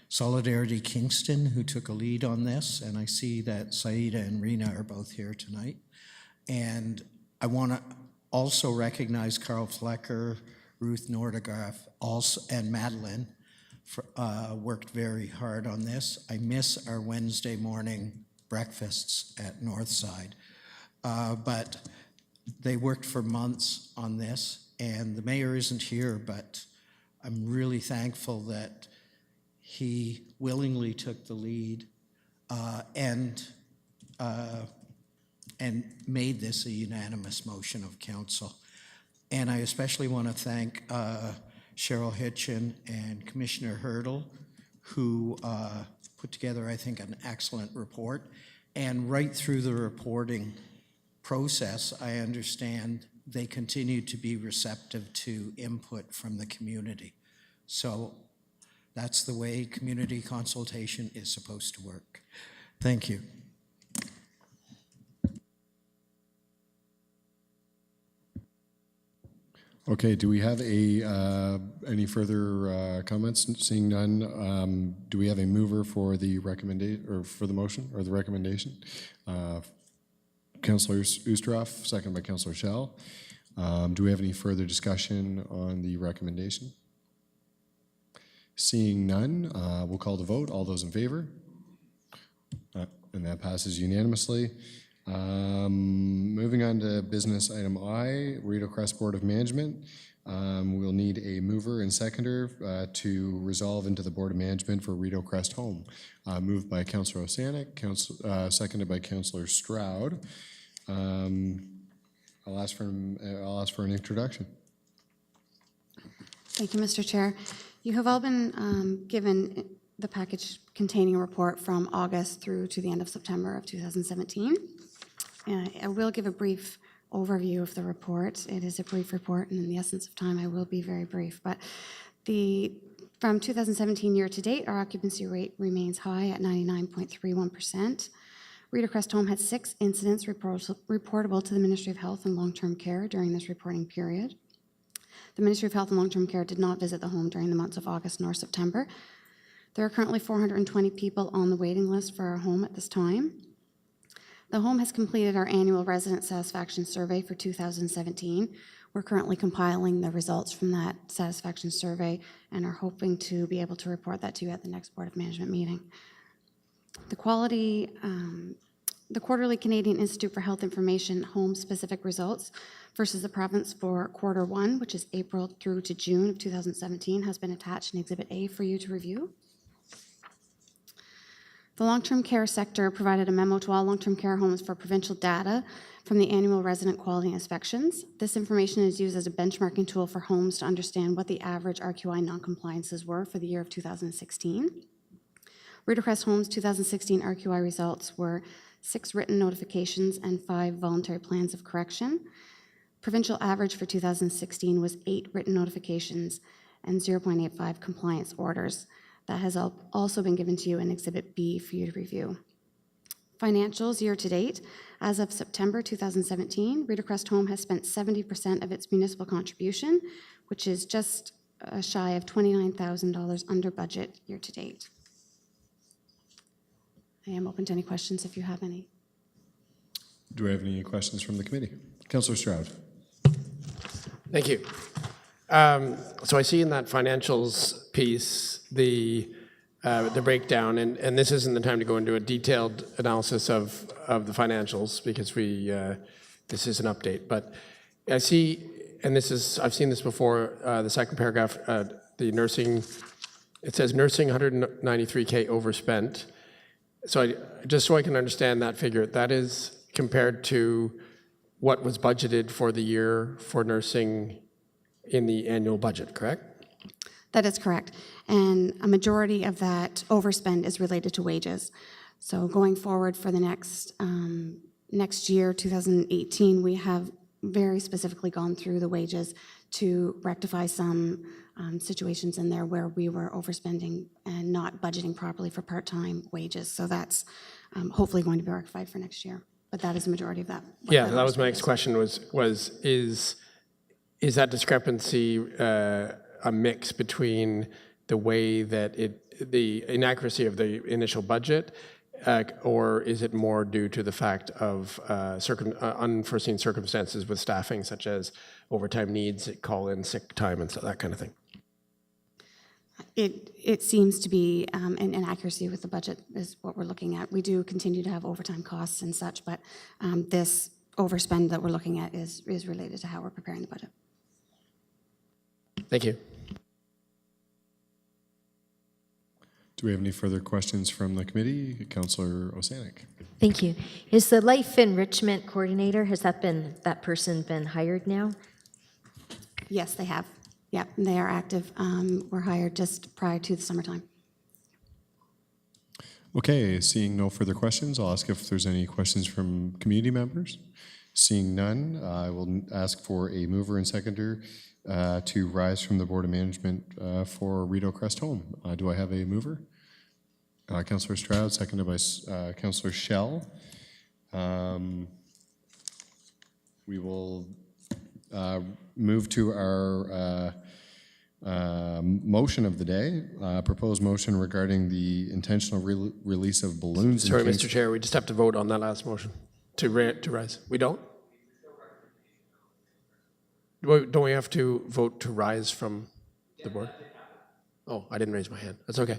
Solidarity Kingston, who took a lead on this, and I see that Saida and Rena are both here tonight. And I want to also recognize Carl Flecker, Ruth Nordegraff, also, and Madeline worked very hard on this. I miss our Wednesday morning breakfasts at Northside, but they worked for months on this, and the mayor isn't here, but I'm really thankful that he willingly took the lead and made this a unanimous motion of council. And I especially want to thank Cheryl Hitchin and Commissioner Hurdle, who put together, I think, an excellent report. And right through the reporting process, I understand they continue to be receptive to input from the community. So that's the way community consultation is supposed to work. Thank you. Okay, do we have any further comments? Seeing none, do we have a mover for the recommendation, or for the motion, or the recommendation? Councillor Oosterhoff, second by Councillor Schell. Do we have any further discussion on the recommendation? Seeing none, we'll call the vote. All those in favor? And that passes unanimously. Moving on to business item I, Rideau Crest Board of Management. We'll need a mover and seconder to resolve into the Board of Management for Rideau Crest Home. Moved by Councillor Osanek, seconded by Councillor Stroud. I'll ask for an introduction. Thank you, Mr. Chair. You have all been given the package containing a report from August through to the end of September of 2017. I will give a brief overview of the report. It is a brief report, and in the essence of time, I will be very brief. But from 2017 year to date, our occupancy rate remains high at 99.31%. Rideau Crest Home had 6 incidents reportable to the Ministry of Health and Long-Term Care during this reporting period. The Ministry of Health and Long-Term Care did not visit the home during the months of August nor September. There are currently 420 people on the waiting list for our home at this time. The home has completed our annual resident satisfaction survey for 2017. We're currently compiling the results from that satisfaction survey and are hoping to be able to report that to you at the next Board of Management meeting. The quarterly Canadian Institute for Health Information home-specific results versus the province for Q1, which is April through to June of 2017, has been attached in Exhibit A for you to review. The long-term care sector provided a memo to all long-term care homes for provincial data from the annual resident quality inspections. This information is used as a benchmarking tool for homes to understand what the average RQI non-compliances were for the year of 2016. Rideau Crest Homes' 2016 RQI results were 6 written notifications and 5 voluntary plans of correction. Provincial average for 2016 was 8 written notifications and 0.85 compliance orders. That has also been given to you in Exhibit B for you to review. Financials year to date. As of September 2017, Rideau Crest Home has spent 70% of its municipal contribution, which is just shy of $29,000 under budget year to date. I am open to any questions if you have any. Do we have any questions from the committee? Councillor Stroud. Thank you. So I see in that financials piece the breakdown, and this isn't the time to go into a detailed analysis of the financials because this is an update. But I see, and I've seen this before. The second paragraph, the nursing, it says nursing 193K overspent. So just so I can understand that figure, that is compared to what was budgeted for the year for nursing in the annual budget, correct? That is correct. And a majority of that overspend is related to wages. So going forward for the next year, 2018, we have very specifically gone through the wages to rectify some situations in there where we were overspending and not budgeting properly for part-time wages. So that's hopefully going to be rectified for next year. But that is the majority of that. Yeah, that was my next question is that discrepancy a mix between the way that the inaccuracy of the initial budget, or is it more due to the fact of unforeseen circumstances with staffing, such as overtime needs, call-in, sick time, and so that kind of thing? It seems to be an inaccuracy with the budget is what we're looking at. We do continue to have overtime costs and such, but this overspend that we're looking at is related to how we're preparing the budget. Thank you. Do we have any further questions from the committee? Councillor Osanek. Thank you. Is the Life Enrichment Coordinator, has that person been hired now? Yes, they have. Yep, they are active. Were hired just prior to the summertime. Okay, seeing no further questions, I'll ask if there's any questions from community members. Seeing none, I will ask for a mover and seconder to rise from the Board of Management for Rideau Crest Home. Do I have a mover? Councillor Stroud, seconded by Councillor Schell. We will move to our motion of the day, proposed motion regarding the intentional release of balloons. Sorry, Mr. Chair, we just have to vote on that last motion to rise. We don't? Don't we have to vote to rise from the board? Oh, I didn't raise my hand. That's okay.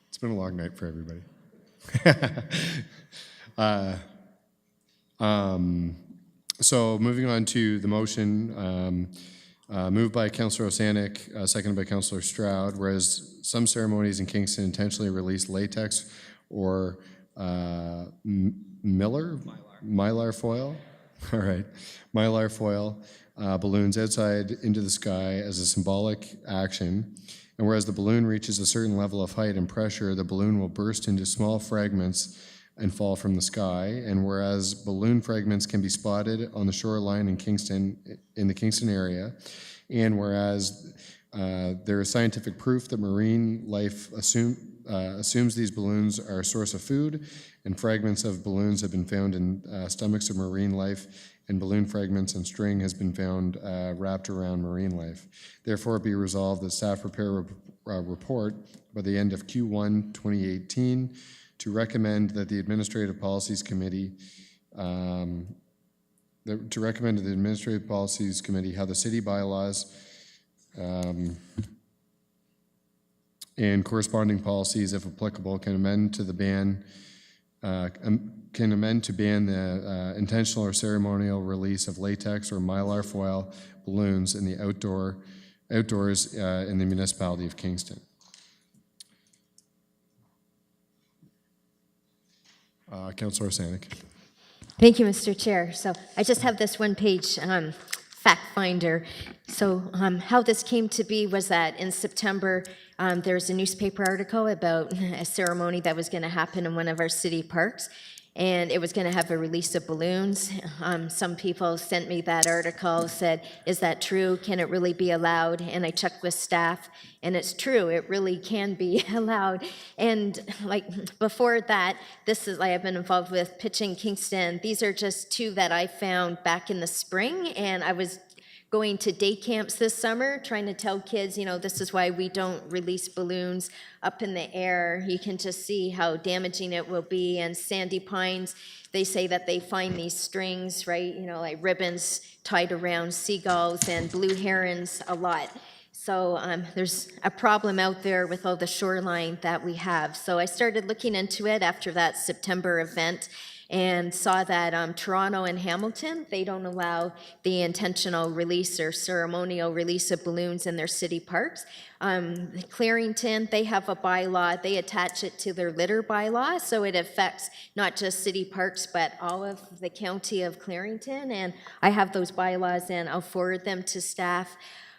It's been a long night for everybody. So moving on to the motion, moved by Councillor Osanek, seconded by Councillor Stroud, whereas some ceremonies in Kingston intentionally release latex or mylar foil, all right, mylar foil balloons outside into the sky as a symbolic action. And whereas the balloon reaches a certain level of height and pressure, the balloon will burst into small fragments and fall from the sky. And whereas balloon fragments can be spotted on the shoreline in the Kingston area, and whereas there is scientific proof that marine life assumes these balloons are a source of food, and fragments of balloons have been found in stomachs of marine life, and balloon fragments and string has been found wrapped around marine life. Therefore, be resolved that staff prepare a report by the end of Q1 2018 to recommend that the Administrative Policies Committee how the city bylaws and corresponding policies, if applicable, can amend to ban the intentional or ceremonial release of latex or mylar foil balloons in the outdoors in the municipality of Kingston. Councillor Osanek. Thank you, Mr. Chair. So I just have this one-page fact finder. So how this came to be was that in September, there was a newspaper article about a ceremony that was going to happen in one of our city parks, and it was going to have a release of balloons. Some people sent me that article, said, is that true? Can it really be allowed? And I checked with staff, and it's true, it really can be allowed. And like before that, I have been involved with Pitching Kingston. These are just two that I found back in the spring, and I was going to day camps this summer, trying to tell kids, this is why we don't release balloons up in the air. You can just see how damaging it will be. And Sandy Pines, they say that they find these strings, right, like ribbons tied around seagulls and blue herons a lot. So there's a problem out there with all the shoreline that we have. So I started looking into it after that September event and saw that Toronto and Hamilton, they don't allow the intentional release or ceremonial release of balloons in their city parks. Clarington, they have a bylaw. They attach it to their litter bylaw, so it affects not just city parks, but all of the county of Clarington. And I have those bylaws, and I'll forward them to staff.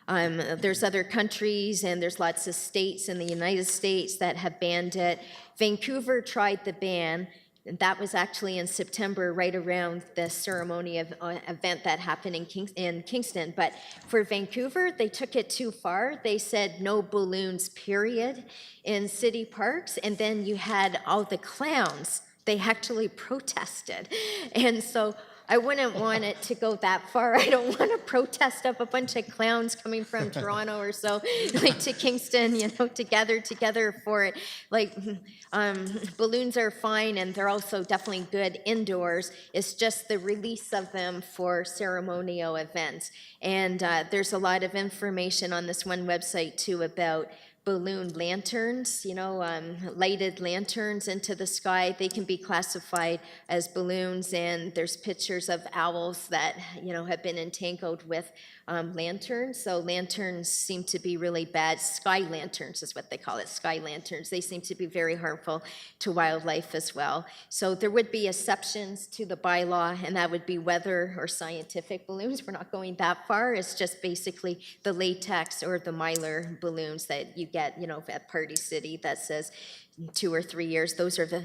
There's other countries and there's lots of states in the United States that have banned it. Vancouver tried the ban. And that was actually in September, right around the ceremony of event that happened in Kingston. But for Vancouver, they took it too far. They said no balloons, period, in city parks. And then you had all the clowns. They actually protested. And so I wouldn't want it to go that far. I don't want to protest up a bunch of clowns coming from Toronto or so, like to Kingston, together for it. Like, balloons are fine, and they're also definitely good indoors. It's just the release of them for ceremonial events. And there's a lot of information on this one website, too, about balloon lanterns, lighted lanterns into the sky. They can be classified as balloons, and there's pictures of owls that, have been entangled with lanterns. So lanterns seem to be really bad. Sky lanterns is what they call it, sky lanterns. They seem to be very harmful to wildlife as well. So there would be exceptions to the bylaw, and that would be weather or scientific balloons. We're not going that far. It's just basically the latex or the mylar balloons that you get, at Party City that says 2 or 3 years. Those are the,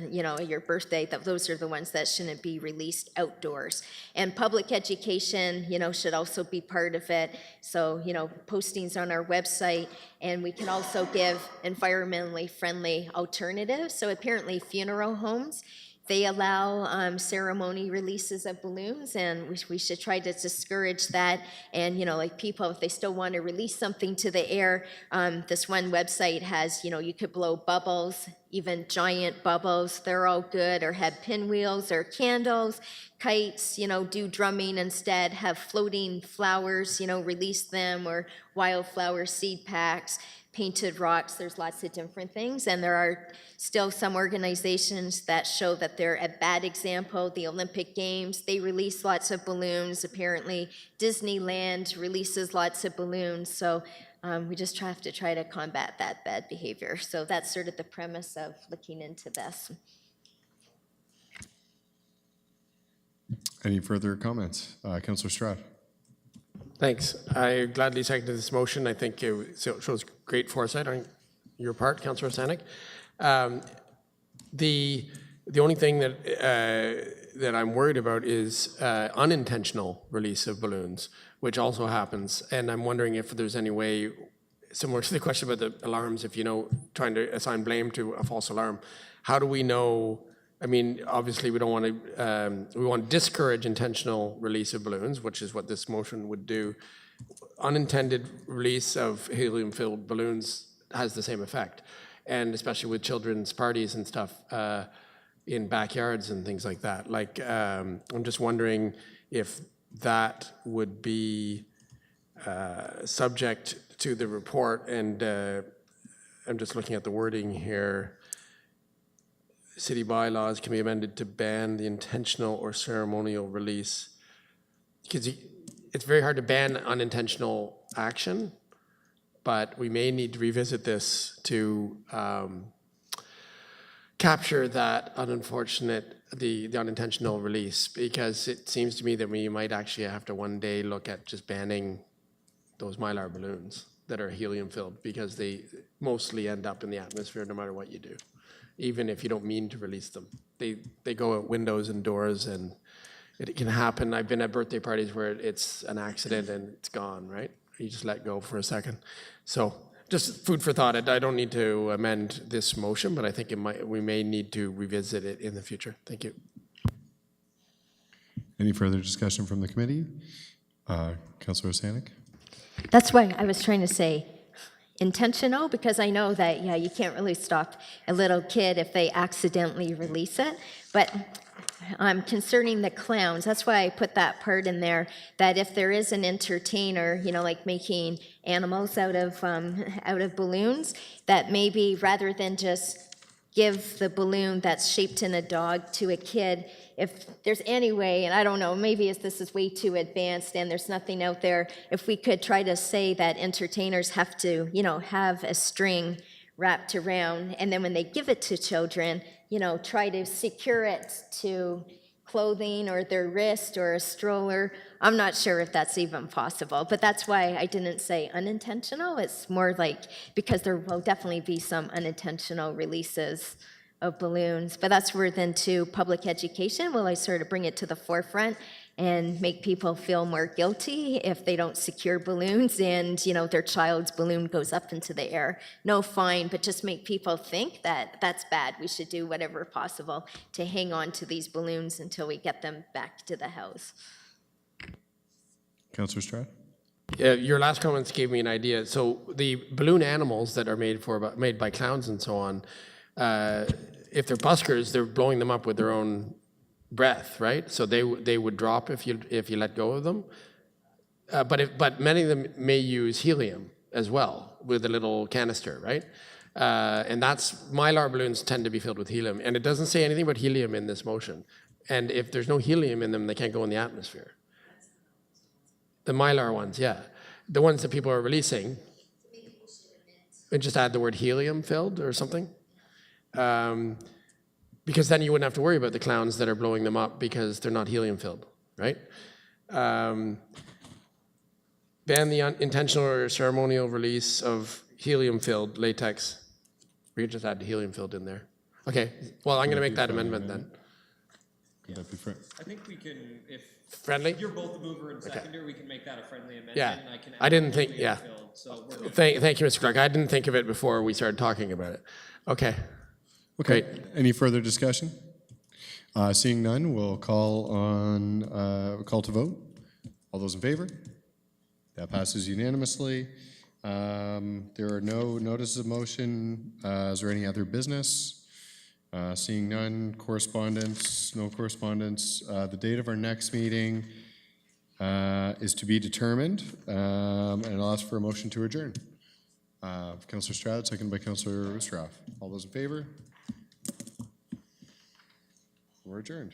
your birthday, those are the ones that shouldn't be released outdoors. And public education, should also be part of it. So, postings on our website, and we can also give environmentally friendly alternatives. So apparently funeral homes, they allow ceremony releases of balloons, and we should try to discourage that. And, like people, if they still want to release something to the air, this one website has, you could blow bubbles, even giant bubbles. They're all good, or have pinwheels or candles, kites, do drumming instead, have floating flowers, release them, or wildflower seed packs. Painted rocks, there's lots of different things, and there are still some organizations that show that they're a bad example. The Olympic Games, they release lots of balloons. Apparently, Disneyland releases lots of balloons, so we just have to try to combat that bad behavior. So that's sort of the premise of looking into this. Any further comments? Councillor Stroud. Thanks. I gladly second this motion. I think it shows great foresight on your part, Councillor Stanek. The only thing that I'm worried about is unintentional release of balloons, which also happens. And I'm wondering if there's any way, similar to the question about the alarms, if trying to assign blame to a false alarm, how do we know? I mean, obviously, we don't want to. We want to discourage intentional release of balloons, which is what this motion would do. Unintended release of helium-filled balloons has the same effect, and especially with children's parties and stuff in backyards and things like that. Like, I'm just wondering if that would be subject to the report. And I'm just looking at the wording here. City bylaws can be amended to ban the intentional or ceremonial release. Because it's very hard to ban unintentional action, but we may need to revisit this to capture that the unintentional release, because it seems to me that we might actually have to one day look at just banning those mylar balloons that are helium filled, because they mostly end up in the atmosphere no matter what you do. Even if you don't mean to release them. They go out windows and doors, and it can happen. I've been at birthday parties where it's an accident and it's gone, right? You just let go for a second. So just food for thought. I don't need to amend this motion, but I think we may need to revisit it in the future. Thank you. Any further discussion from the committee? Councillor Sanik? That's why I was trying to say intentional, because I know that, yeah, you can't really stop a little kid if they accidentally release it. But concerning the clowns, that's why I put that part in there, that if there is an entertainer, you know, like making animals out of balloons, that maybe rather than just give the balloon that's shaped in a dog to a kid, if there's any way, and I don't know, maybe this is way too advanced and there's nothing out there, if we could try to say that entertainers have to, you know, have a string wrapped around, and then when they give it to children, you know, try to secure it to clothing or their wrist or a stroller. I'm not sure if that's even possible, but that's why I didn't say unintentional. It's more like, because there will definitely be some unintentional releases of balloons, but that's where then to public education, will I sort of bring it to the forefront and make people feel more guilty if they don't secure balloons and, you know, their child's balloon goes up into the air. No fine, but just make people think that that's bad. We should do whatever possible to hang on to these balloons until we get them back to the house. Councillor Stroud? Your last comments gave me an idea. So the balloon animals that are made by clowns and so on, if they're buskers, they're blowing them up with their own breath, right? So they would drop if you let go of them. But many of them may use helium as well with a little canister, right? And that's Mylar balloons tend to be filled with helium, and it doesn't say anything about helium in this motion. And if there's no helium in them, they can't go in the atmosphere. The Mylar ones, yeah, the ones that people are releasing. And just add the word helium filled or something. Because then you wouldn't have to worry about the clowns that are blowing them up because they're not helium filled, right? Ban the intentional or ceremonial release of helium filled latex. We could just add helium filled in there. Okay, well, I'm going to make that amendment then. Could that be friendly? I think we can, if friendly? You're both the mover and seconder, we can make that a friendly amendment. Yeah, and I didn't think, yeah. Filled, so we're good. Thank you, Mr. Clark. I didn't think of it before we started talking about it. Okay. Okay. Great. Any further discussion? Seeing none, we'll call to vote. All those in favor? That passes unanimously. There are no notices of motion. Is there any other business? Seeing none, correspondence, no correspondence. The date of our next meeting is to be determined, and I'll ask for a motion to adjourn. Councillor Stroud, seconded by Councillor Oosterhoff. All those in favor? We're adjourned.